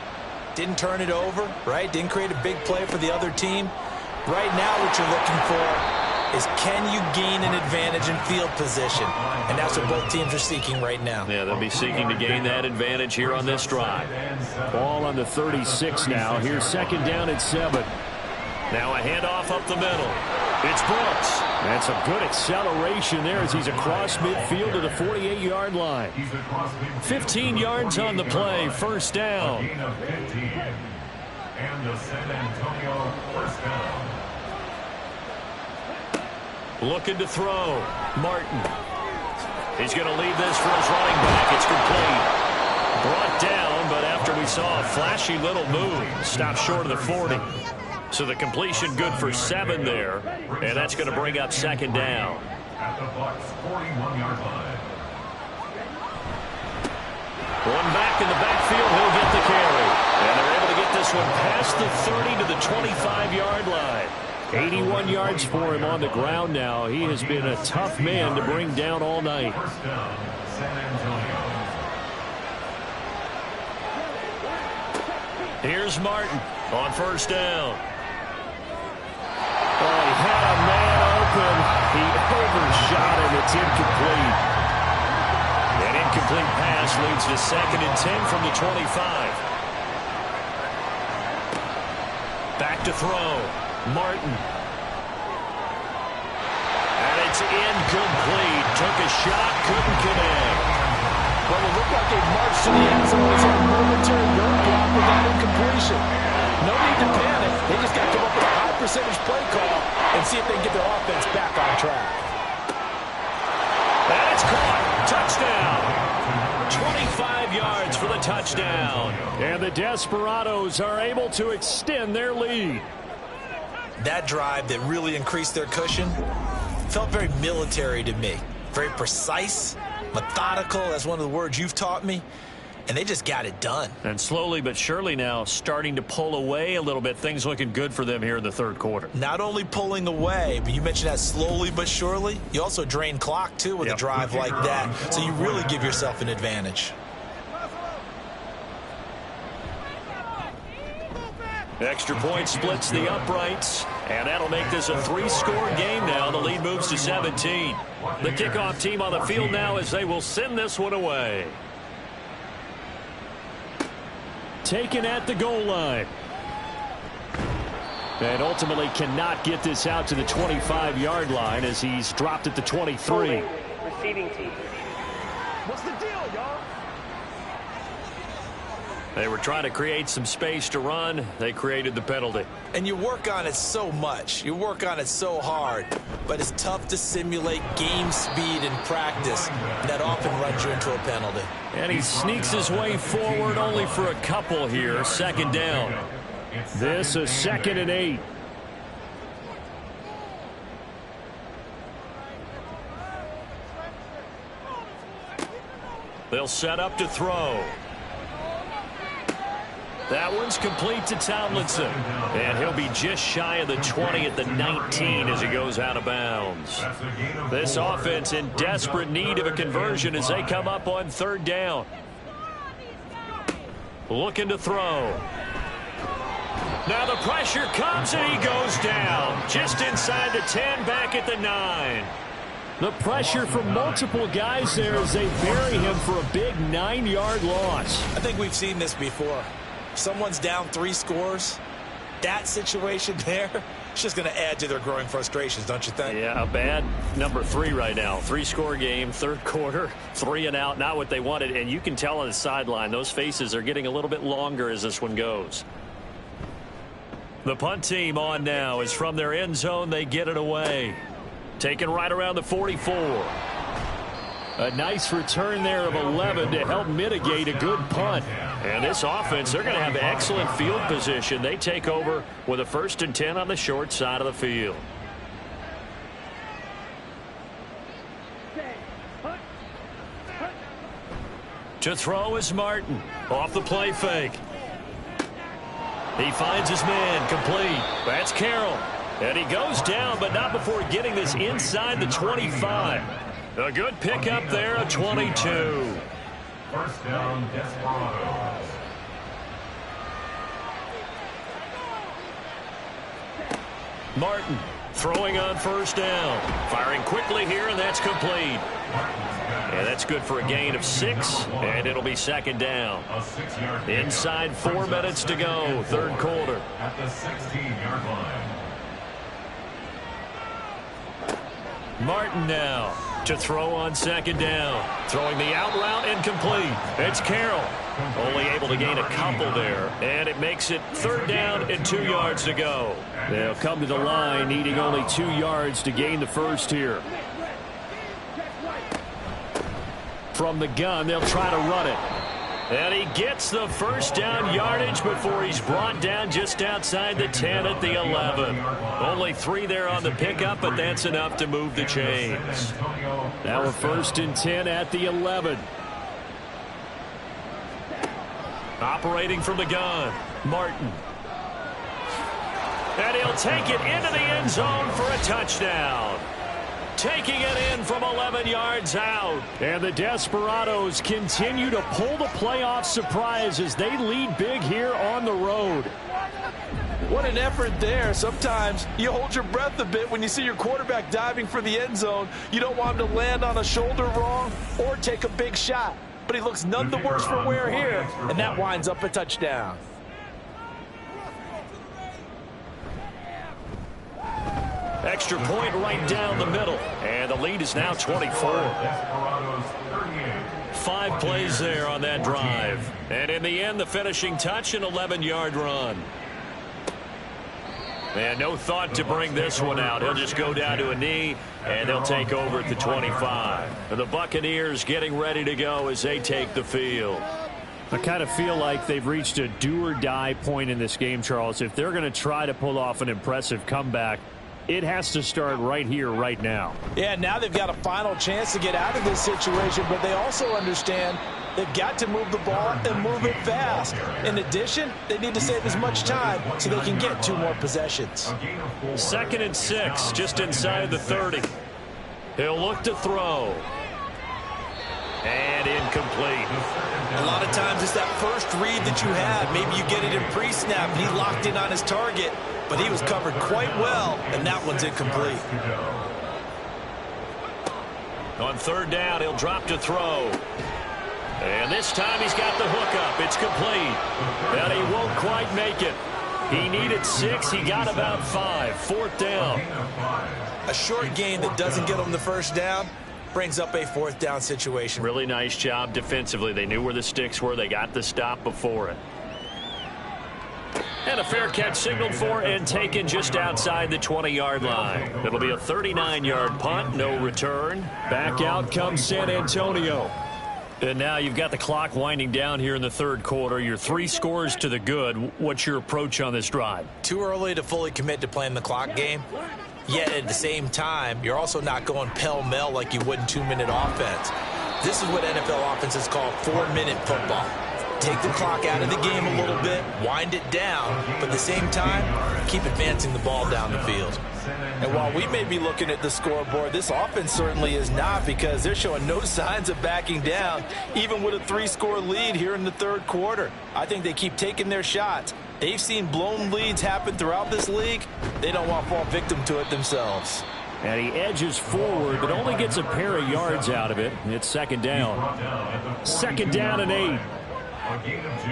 Didn't turn it over, right? Didn't create a big play for the other team. Right now what you're looking for is, can you gain an advantage in field position? And that's what both teams are seeking right now. Yeah, they'll be seeking to gain that advantage here on this drive. Ball on the 36 now. Here's 2nd down and 7. Now a handoff up the middle. It's Bucs. That's a good acceleration there as he's across midfield to the 48-yard line. 15 yards on the play. 1st down. Gain of 15. And the San Antonio 1st down. Looking to throw. Martin. He's going to leave this for his running back. It's complete. Brought down, but after we saw a flashy little move, stopped short of the 40. So the completion good for 7 there, and that's going to bring up 2nd down. At the Bucs 41-yard line. One back in the backfield, he'll get the carry. And they're able to get this one past the 30 to the 25-yard line. 81 yards for him on the ground now. He has been a tough man to bring down all night. 1st down, San Antonio. Here's Martin on 1st down. Oh, he This leads to 2nd and 10 from the 25. Back to throw. Martin. And it's incomplete. Took a shot, couldn't connect. Well, it looked like they marched to the end zone as a momentary roadblock with that incompletion. No need to panic. They just got to come up with a high percentage play call and see if they can get their offense back on track. And it's caught. Touchdown. 25 yards for the touchdown. And the Desperados are able to extend their lead. That drive that really increased their cushion felt very military to me. Very precise, methodical, that's one of the words you've taught me. And they just got it done. And slowly but surely now starting to pull away a little bit. Things looking good for them here in the third quarter. Not only pulling away, but you mentioned that slowly but surely. You also drain clock, too, with a drive like that. So you really give yourself an advantage. Extra point splits the uprights, and that'll make this a 3-score game now. The lead moves to 17. The kickoff team on the field now as they will send this one away. Taken at the goal line. And ultimately cannot get this out to the 25-yard line as he's dropped at the 23. Receiving team. What's the deal, y'all? They were trying to create some space to run. They created the penalty. And you work on it so much. You work on it so hard. But it's tough to simulate game speed in practice. That often runs you into a penalty. And he sneaks his way forward only for a couple here. 2nd down. This is 2nd and 8. They'll set up to throw. That one's complete to Tomlinson. And he'll be just shy of the 20 at the 19 as he goes out of bounds. This offense in desperate need of a conversion as they come up on 3rd down. Looking to throw. Now the pressure comes and he goes down. Just inside the 10, back at the 9. The pressure from multiple guys there as they bury him for a big 9-yard loss. I think we've seen this before. Someone's down 3 scores. That situation there, it's just going to add to their growing frustrations, don't you think? Yeah, a bad number 3 right now. 3-score game, 3rd quarter, 3 and out, not what they wanted. And you can tell on the sideline, those faces are getting a little bit longer as this one goes. The punt team on now is from their end zone. They get it away. Taken right around the 44. A nice return there of 11 to help mitigate a good punt. And this offense, they're going to have excellent field position. They take over with a 1st and 10 on the short side of the field. To throw is Martin. Off the play fake. He finds his man, complete. That's Carroll. And he goes down, but not before getting this inside the 25. A good pickup there, a 22. 1st down, Desperado. Martin throwing on 1st down. Firing quickly here, and that's complete. And that's good for a gain of 6, and it'll be 2nd down. Inside 4 minutes to go, 3rd quarter. At the 16-yard line. Martin now to throw on 2nd down. Throwing the out route incomplete. It's Carroll. Only able to gain a couple there. And it makes it 3rd down and 2 yards to go. They'll come to the line needing only 2 yards to gain the 1st here. From the gun, they'll try to run it. And he gets the 1st down yardage before he's brought down just outside the 10 at the 11. Only 3 there on the pickup, but that's enough to move the chains. Now a 1st and 10 at the 11. Operating from the gun, Martin. And he'll take it into the end zone for a touchdown. Taking it in from 11 yards out. And the Desperados continue to pull the playoff surprise as they lead big here on the road. What an effort there. Sometimes you hold your breath a bit when you see your quarterback diving for the end zone. You don't want him to land on a shoulder wrong or take a big shot. but he looks none the worse for wear here, and that winds up a touchdown. Extra point right down the middle. And the lead is now 24. 5 plays there on that drive. And in the end, the finishing touch, an 11-yard run. And no thought to bring this one out. He'll just go down to a knee, and they'll take over at the 25. And the Buccaneers getting ready to go as they take the field. I kind of feel like they've reached a do-or-die point in this game, Charles. If they're going to try to pull off an impressive comeback, it has to start right here, right now. Yeah, now they've got a final chance to get out of this situation, but they also understand they've got to move the ball and move it fast. In addition, they need to save as much time so they can get 2 more possessions. 2nd and 6, just inside the 30. He'll look to throw. And incomplete. A lot of times it's that first read that you have. Maybe you get it in pre-snap and he locked in on his target, but he was covered quite well, and that one's incomplete. On 3rd down, he'll drop to throw. And this time he's got the hookup. It's complete. But he won't quite make it. He needed 6. He got about 5. 4th down. A short gain that doesn't get him the first down brings up a 4th down situation. Really nice job defensively. They knew where the sticks were. They got the stop before it. And a fair catch signaled for and taken just outside the 20-yard line. It'll be a 39-yard punt, no return. Back out comes San Antonio. And now you've got the clock winding down here in the 3rd quarter. You're 3 scores to the good. What's your approach on this drive? Too early to fully commit to playing the clock game. Yet at the same time, you're also not going pell-mell like you would in 2-minute offense. This is what NFL offenses call 4-minute football. Take the clock out of the game a little bit, wind it down, but at the same time, keep advancing the ball down the field. And while we may be looking at the scoreboard, this offense certainly is not, because they're showing no signs of backing down, even with a 3-score lead here in the 3rd quarter. I think they keep taking their shots. They've seen blown leads happen throughout this league. They don't want to fall victim to it themselves. And he edges forward, but only gets a pair of yards out of it. It's 2nd down. 2nd down and 8. A gain of 2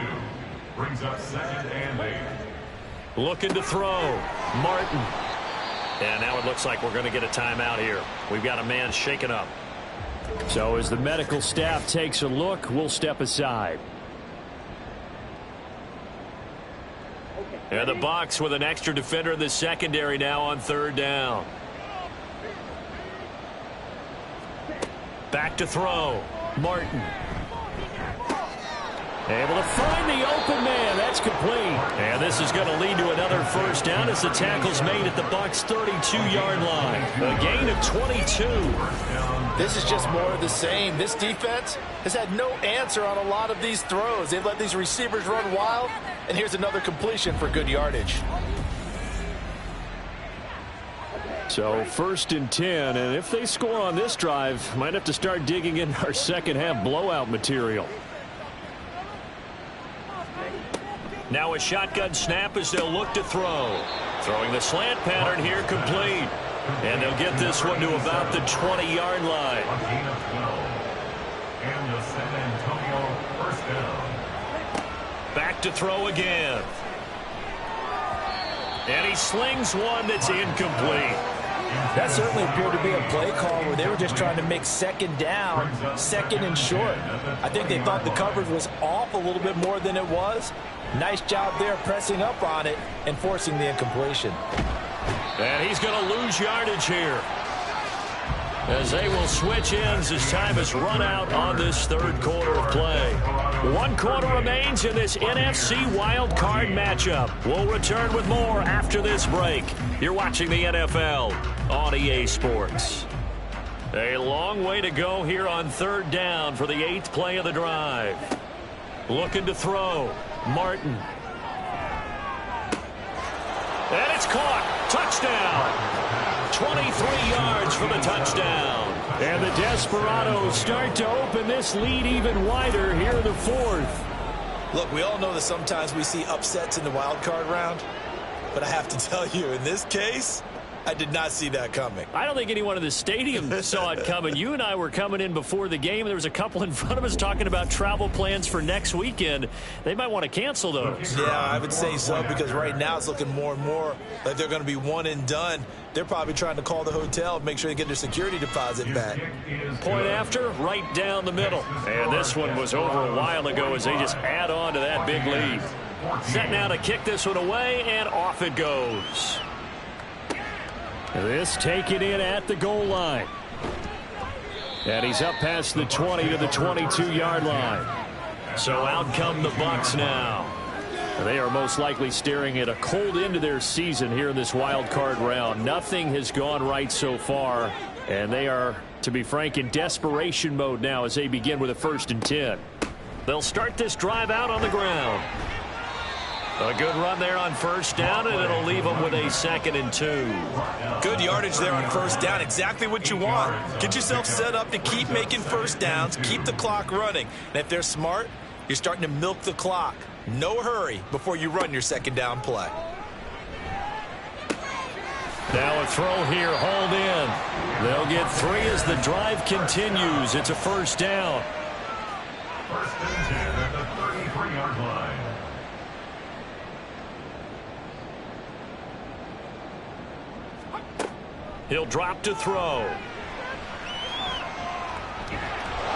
brings up 2nd and 8. Looking to throw. Martin. And now it looks like we're going to get a timeout here. We've got a man shaken up. So as the medical staff takes a look, we'll step aside. And the Bucs with an extra defender in the secondary now on 3rd down. Back to throw. Martin. Able to find the open man. That's complete. And this is going to lead to another 1st down as the tackle's made at the Bucs' 32-yard line. A gain of 22. This is just more of the same. This defense has had no answer on a lot of these throws. They've let these receivers run wild, and here's another completion for good yardage. So 1st and 10, and if they score on this drive, might have to start digging in our second-half blowout material. Now a shotgun snap as they'll look to throw. Throwing the slant pattern here, complete. And they'll get this one to about the 20-yard line. A gain of 12. And the San Antonio 1st down. Back to throw again. And he slings one that's incomplete. That certainly appeared to be a play call where they were just trying to make 2nd down, 2nd and short. I think they thought the coverage was off a little bit more than it was. Nice job there pressing up on it and forcing the incompletion. And he's going to lose yardage here, as they will switch ends as time has run out on this 3rd quarter of play. 1 quarter remains in this NFC Wild Card matchup. We'll return with more after this break. You're watching the NFL on EA Sports. A long way to go here on 3rd down for the 8th play of the drive. Looking to throw. Martin. And it's caught. Touchdown. 23 yards for the touchdown. And the Desperados start to open this lead even wider here in the 4th. Look, we all know that sometimes we see upsets in the wild card round, but I have to tell you, in this case, I did not see that coming. I don't think anyone in the stadium saw it coming. You and I were coming in before the game. There was a couple in front of us talking about travel plans for next weekend. They might want to cancel those. Yeah, I would say so, because right now it's looking more and more like they're going to be one and done. They're probably trying to call the hotel and make sure they get their security deposit back. Point after, right down the middle. And this one was over a while ago as they just add on to that big lead. Set now to kick this one away, and off it goes. This taken in at the goal line. And he's up past the 20 to the 22-yard line. So out come the Bucs now. They are most likely staring at a cold end to their season here in this wild card round. Nothing has gone right so far, and they are, to be frank, in desperation mode now as they begin with a 1st and 10. They'll start this drive out on the ground. A good run there on 1st down, and it'll leave them with a 2nd and 2. Good yardage there on 1st down. Exactly what you want. Get yourself set up to keep making 1st downs, keep the clock running. And if they're smart, you're starting to milk the clock. No hurry before you run your 2nd down play. Now a throw here, hauled in. They'll get 3 as the drive continues. It's a 1st down. 1st and 10 at the 33-yard line. He'll drop to throw.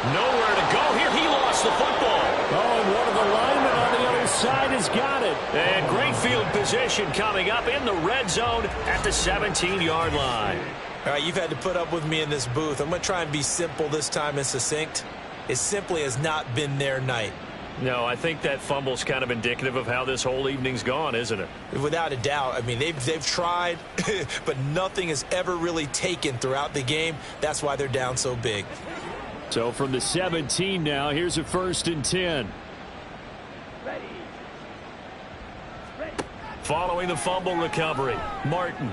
Nowhere to go here. He lost the football. Oh, and one of the linemen on the other side has got it. And great field position coming up in the red zone at the 17-yard line. All right, you've had to put up with me in this booth. I'm going to try and be simple this time and succinct. It simply has not been their night. No, I think that fumble's kind of indicative of how this whole evening's gone, isn't it? Without a doubt. I mean, they've tried, but nothing has ever really taken throughout the game. That's why they're down so big. So from the 17 now, here's a 1st and 10. Following the fumble recovery, Martin.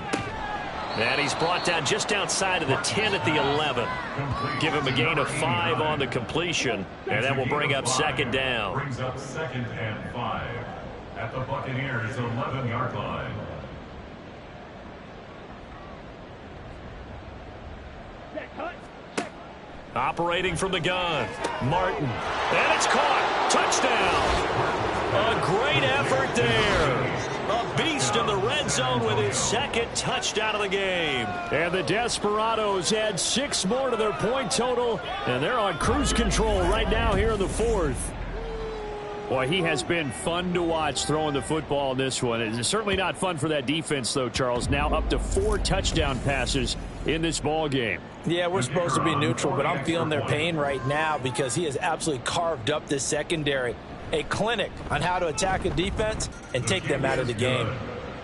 And he's brought down just outside of the 10 at the 11. Give him a gain of 5 on the completion, and that will bring up 2nd down. Brings up 2nd and 5 at the Buccaneers' 11-yard line. Operating from the gun, Martin. And it's caught. Touchdown. A great effort there. A beast in the red zone with his 2nd touchdown of the game. And the Desperados add 6 more to their point total, and they're on cruise control right now here in the 4th. Boy, he has been fun to watch throwing the football in this one. It's certainly not fun for that defense, though, Charles. Now up to 4 touchdown passes in this ball game. Yeah, we're supposed to be neutral, but I'm feeling their pain right now because he has absolutely carved up this secondary. A clinic on how to attack a defense and take them out of the game.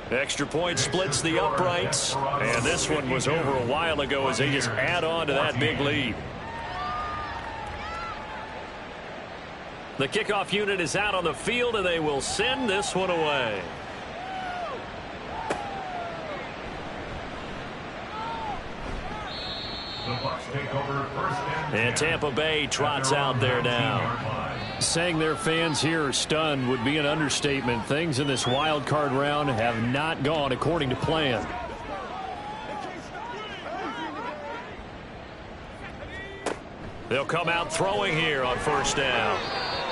Extra point splits the uprights, and this one was over a while ago as they just add on to that big lead. The kickoff unit is out on the field, and they will send this one away. The Bucs take over 1st And Tampa Bay trots out there now. Saying their fans here are stunned would be an understatement. Things in this wild card round have not gone according to plan. They'll come out throwing here on 1st down.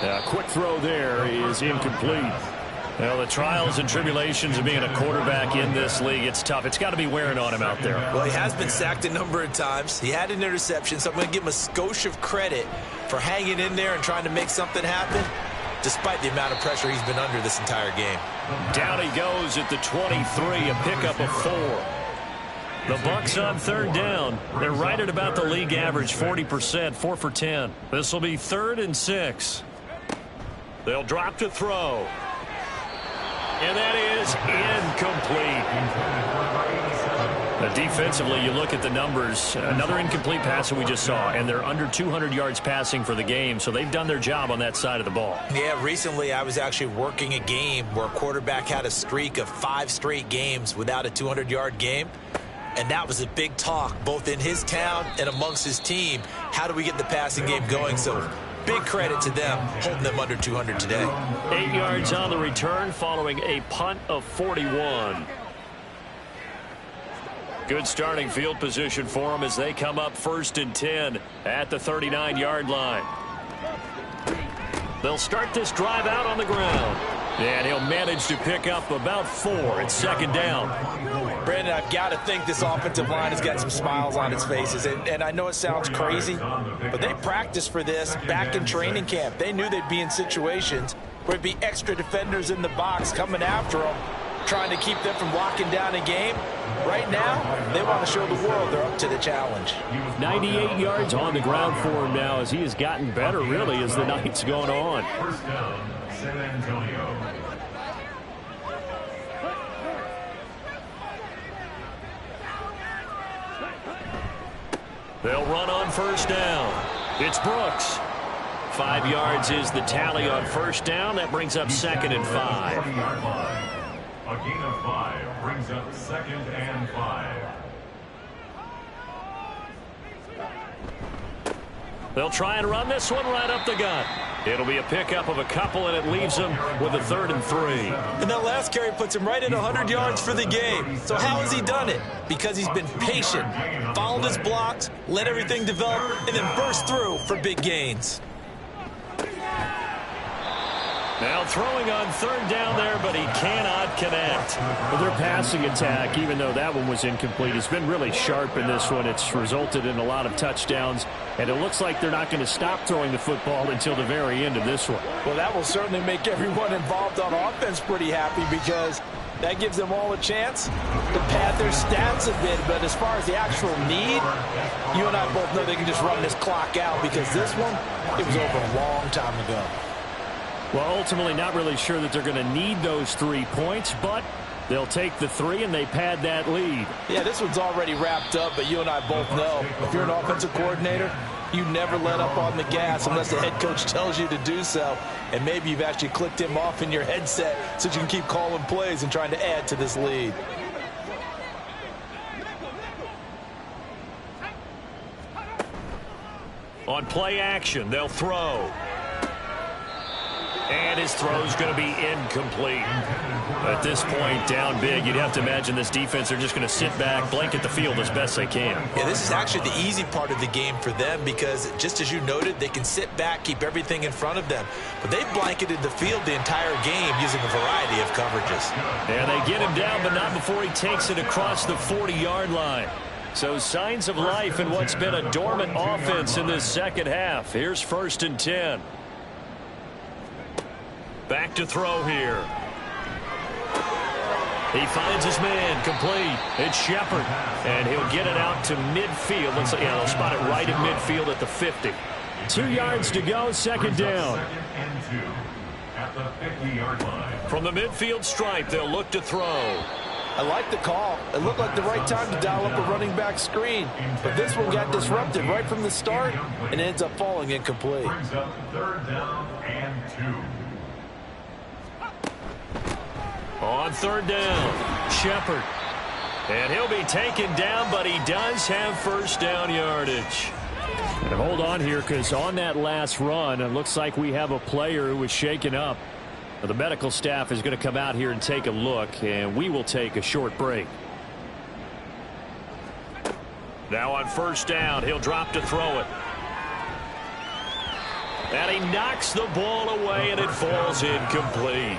A quick throw there is incomplete. Well, the trials and tribulations of being a quarterback in this league, it's tough. It's got to be wearing on him out there. Well, he has been sacked a number of times. He had an interception, so I'm going to give him a skosh of credit for hanging in there and trying to make something happen, despite the amount of pressure he's been under this entire game. Down he goes at the 23, a pickup of 4. The Bucs on 3rd down. They're right at about the league average, 40%, 4 for 10. This will be 3rd and 6. They'll drop to throw. And that is incomplete. Defensively, you look at the numbers. Another incomplete pass that we just saw, and they're under 200 yards passing for the game, so they've done their job on that side of the ball. Yeah, recently I was actually working a game where a quarterback had a streak of 5 straight games without a 200-yard game. And that was a big talk, both in his town and amongst his team. How do we get the passing game going? So big credit to them, holding them under 200 today. 8 yards on the return following a punt of 41. Good starting field position for them as they come up 1st and 10 at the 39-yard line. They'll start this drive out on the ground. And he'll manage to pick up about 4 at 2nd down. Brandon, I've got to think this offensive line has got some smiles on its faces. And I know it sounds crazy, but they practiced for this back in training camp. They knew they'd be in situations where it'd be extra defenders in the box coming after them, trying to keep them from locking down a game. Right now, they want to show the world they're up to the challenge. 98 yards on the ground for him now as he has gotten better, really, as the night's going on. First down, San Antonio. They'll run on 1st down. It's Brooks. 5 yards is the tally on 1st down. That brings up 2nd and 5. 20-yard line. A gain of 5 brings up 2nd and 5. They'll try and run this one right up the gut. It'll be a pickup of a couple, and it leaves them with a 3rd and 3. And that last carry puts him right at 100 yards for the game. So how has he done it? Because he's been patient, followed his blocks, let everything develop, and then burst through for big gains. Now throwing on 3rd down there, but he cannot connect. Well, their passing attack, even though that one was incomplete, has been really sharp in this one. It's resulted in a lot of touchdowns, and it looks like they're not going to stop throwing the football until the very end of this one. Well, that will certainly make everyone involved on offense pretty happy because that gives them all a chance to pad their stats a bit. But as far as the actual need, you and I both know they can just run this clock out because this one, it was over a long time ago. Well, ultimately not really sure that they're going to need those 3 points, but they'll take the 3 and they pad that lead. Yeah, this one's already wrapped up, but you and I both know if you're an offensive coordinator, you never let up on the gas unless the head coach tells you to do so. And maybe you've actually clicked him off in your headset so you can keep calling plays and trying to add to this lead. On play action, they'll throw. And his throw's going to be incomplete. At this point, down big, you'd have to imagine this defense are just going to sit back, blanket the field as best they can. Yeah, this is actually the easy part of the game for them because, just as you noted, they can sit back, keep everything in front of them. But they've blanketed the field the entire game using a variety of coverages. And they get him down, but not before he takes it across the 40-yard line. So signs of life in what's been a dormant offense in this second half. Here's 1st and 10. Back to throw here. He finds his man, complete. It's Shepard, and he'll get it out to midfield. Looks like, yeah, they'll spot it right at midfield at the 50. 2 yards to go, 2nd down. 2nd and 2 at the 50-yard line. From the midfield stripe, they'll look to throw. I like the call. It looked like the right time to dial up a running back screen. But this one got disrupted right from the start and ends up falling incomplete. Brings up 3rd down and 2. On 3rd down, Shepard. And he'll be taken down, but he does have 1st down yardage. And hold on here, because on that last run, it looks like we have a player who was shaken up. The medical staff is going to come out here and take a look, and we will take a short break. Now on 1st down, he'll drop to throw it. And he knocks the ball away, and it falls incomplete.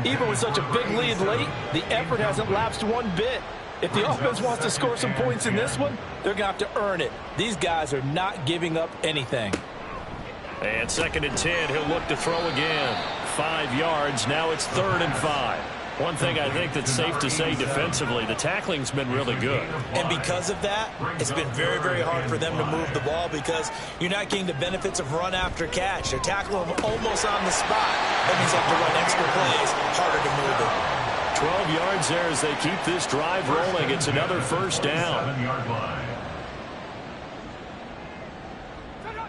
Even with such a big lead late, the effort hasn't lapsed one bit. If the offense wants to score some points in this one, they're going to have to earn it. These guys are not giving up anything. And 2nd and 10, he'll look to throw again. 5 yards, now it's 3rd and 5. One thing I think that's safe to say defensively, the tackling's been really good. And because of that, it's been very, very hard for them to move the ball because you're not getting the benefits of run after catch. They're tackling them almost on the spot. That means they have to run extra plays, harder to move it. 12 yards there as they keep this drive rolling. It's another 1st down. 7-yard line.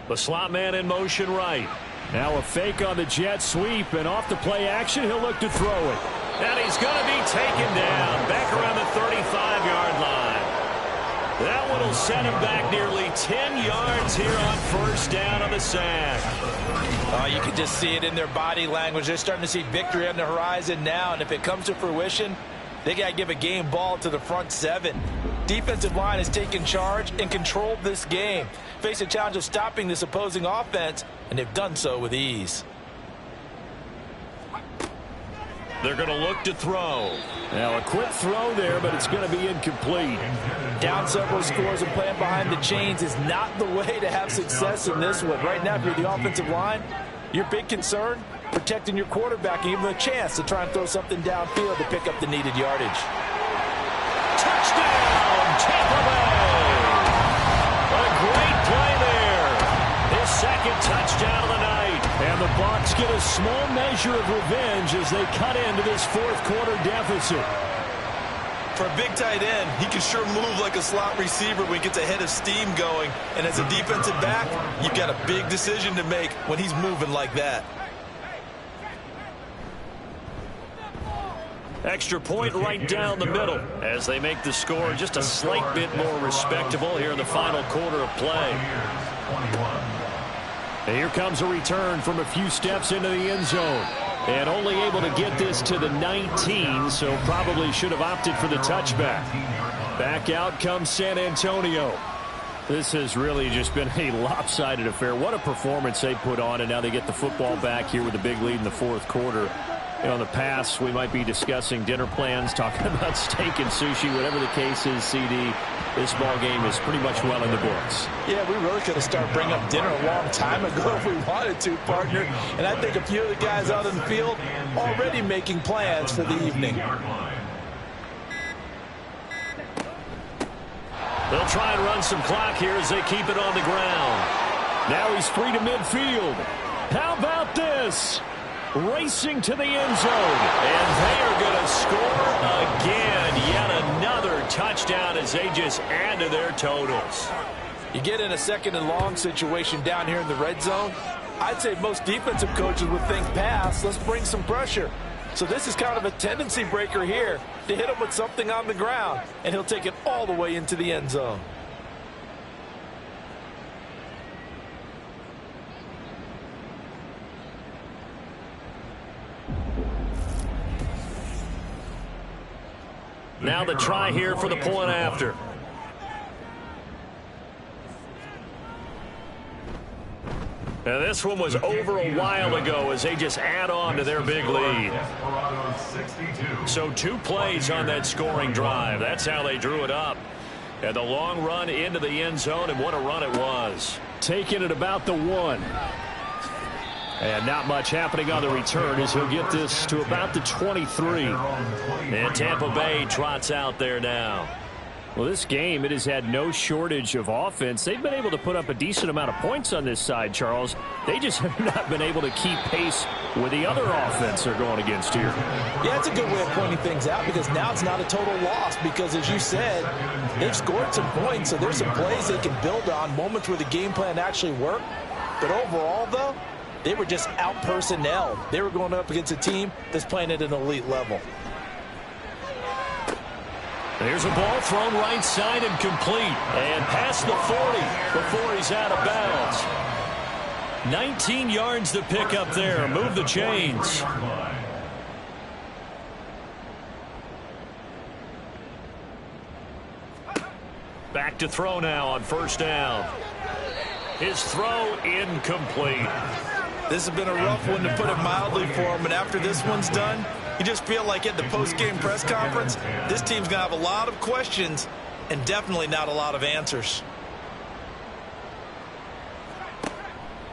The slot man in motion right. Now a fake on the jet sweep, and off the play action, he'll look to throw it. And he's going to be taken down back around the 35-yard line. That one will set him back nearly 10 yards here on 1st down on the sack. You can just see it in their body language. They're starting to see victory on the horizon now, and if it comes to fruition, They got to give a game ball to the front seven. Defensive line has taken charge and controlled this game. Face a challenge of stopping this opposing offense, and they've done so with ease. They're going to look to throw. Now a quick throw there, but it's going to be incomplete. Down several scores and playing behind the chains is not the way to have success in this one. Right now, if you're the offensive line, your big concern, protecting your quarterback and give him a chance to try and throw something downfield to pick up the needed yardage. Touchdown, Tampa Bay! A great play there. His second touchdown of the night. And the Bucs get a small measure of revenge as they cut into this fourth quarter deficit. For a big tight end, he can sure move like a slot receiver when he gets a head of steam going. And as a defensive back, you've got a big decision to make when he's moving like that. Extra point right down the middle as they make the score just a slight bit more respectable here in the final quarter of play. And here comes a return from a few steps into the end zone. And only able to get this to the 19, so probably should have opted for the touchback. Back out comes San Antonio. This has really just been a lopsided affair. What a performance they put on, and now they get the football back here with a big lead in the fourth quarter. You know, in the past, we might be discussing dinner plans, talking about steak and sushi, whatever the case is, CD. This ball game is pretty much well in the books. Yeah, we really could have started bringing up dinner a long time ago if we wanted to, partner. And I think a few of the guys out in the field already making plans for the evening. They'll try and run some clock here as they keep it on the ground. Now he's free to midfield. How about this? Racing to the end zone. And they are going to score again. Yet another touchdown as they just add to their totals. You get in a second and long situation down here in the red zone. I'd say most defensive coaches would think pass. Let's bring some pressure. So this is kind of a tendency breaker here to hit him with something on the ground. And he'll take it all the way into the end zone. Now the try here for the point after. Now this one was over a while ago as they just add on to their big lead. So 2 plays on that scoring drive. That's how they drew it up. And the long run into the end zone, and what a run it was. Taking it about the 1. And not much happening on the return as he'll get this to about the 23. And Tampa Bay trots out there now. Well, this game, it has had no shortage of offense. They've been able to put up a decent amount of points on this side, Charles. They just have not been able to keep pace with the other offense they're going against here. Yeah, it's a good way of pointing things out because now it's not a total loss because, as you said, they've scored some points, so there's some plays they can build on, moments where the game plan actually worked. But overall, though, they were just out-personnel. They were going up against a team that's playing at an elite level. There's a ball thrown right side and complete. And past the 40 before he's out of bounds. 19 yards to pick up there. Move the chains. Back to throw now on first down. His throw incomplete. This has been a rough one, to put it mildly, for him. And after this one's done, you just feel like at the post-game press conference, this team's going to have a lot of questions and definitely not a lot of answers.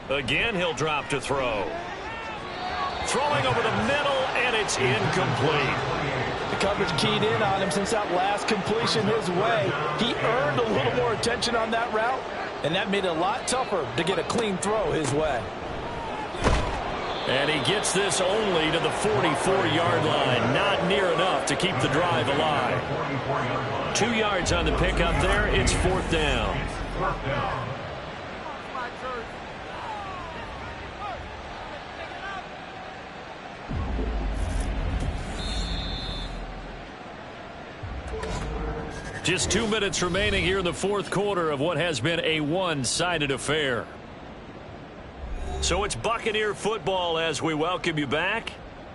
Again, he'll drop to throw. Throwing over the middle, and it's incomplete. The coverage keyed in on him since that last completion his way. He earned a little more attention on that route, and that made it a lot tougher to get a clean throw his way. And he gets this only to the 44-yard line. Not near enough to keep the drive alive. 2 yards on the pickup there. It's fourth down. Just 2 minutes remaining here in the fourth quarter of what has been a one-sided affair. So it's Buccaneer football as we welcome you back.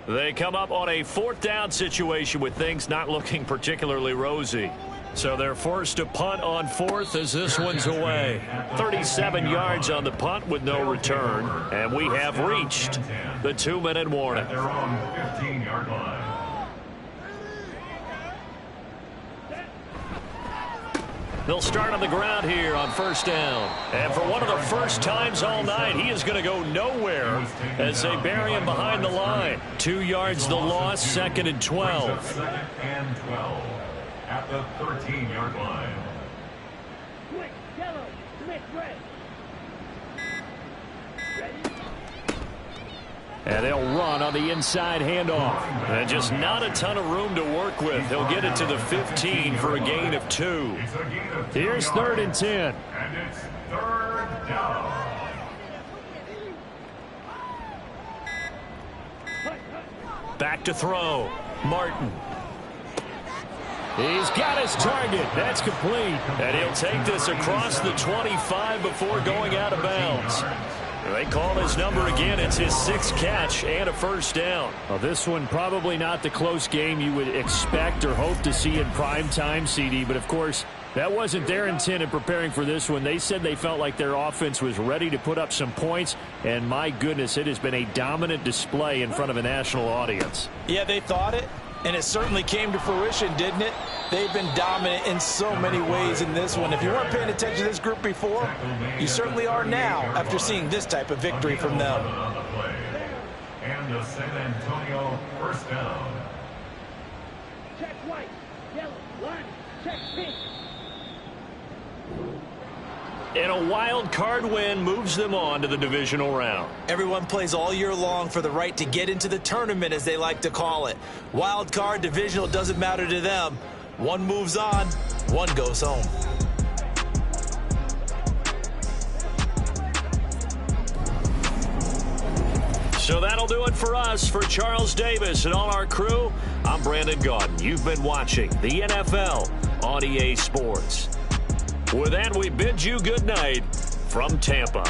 They come up on a 4th down situation with things not looking particularly rosy. So they're forced to punt on 4th as this one's away. 37 yards on the punt with no return. And we have reached the 2-minute warning. They're on the 15-yard line. They'll start on the ground here on 1st down. And for one of the first times all night, he is going to go nowhere as they bury him behind the line. 2 yards the loss, 2nd and 12. 2nd and 12 at the 13-yard line. And they'll run on the inside handoff. And just not a ton of room to work with. He'll get it to the 15 for a gain of 2. Here's 3rd and 10. And it's 3rd down. Back to throw. Martin. He's got his target. That's complete. And he'll take this across the 25 before going out of bounds. They call his number again. It's his 6th catch and a 1st down. Well, this one probably not the close game you would expect or hope to see in prime time, CD. But, of course, that wasn't their intent in preparing for this one. They said they felt like their offense was ready to put up some points. And, my goodness, it has been a dominant display in front of a national audience. Yeah, they thought it, and it certainly came to fruition, didn't it? They've been dominant in so many ways in this one. If you weren't paying attention to this group before, you certainly are now after seeing this type of victory from them. And the San Antonio 1st down. Check white, yellow, line, check pink. And a wild card win moves them on to the divisional round. Everyone plays all year long for the right to get into the tournament, as they like to call it. Wild card, divisional, doesn't matter to them. One moves on, one goes home. So that'll do it for us. For Charles Davis and all our crew, I'm Brandon Gaudin. You've been watching the NFL on EA Sports. With that, we bid you good night from Tampa.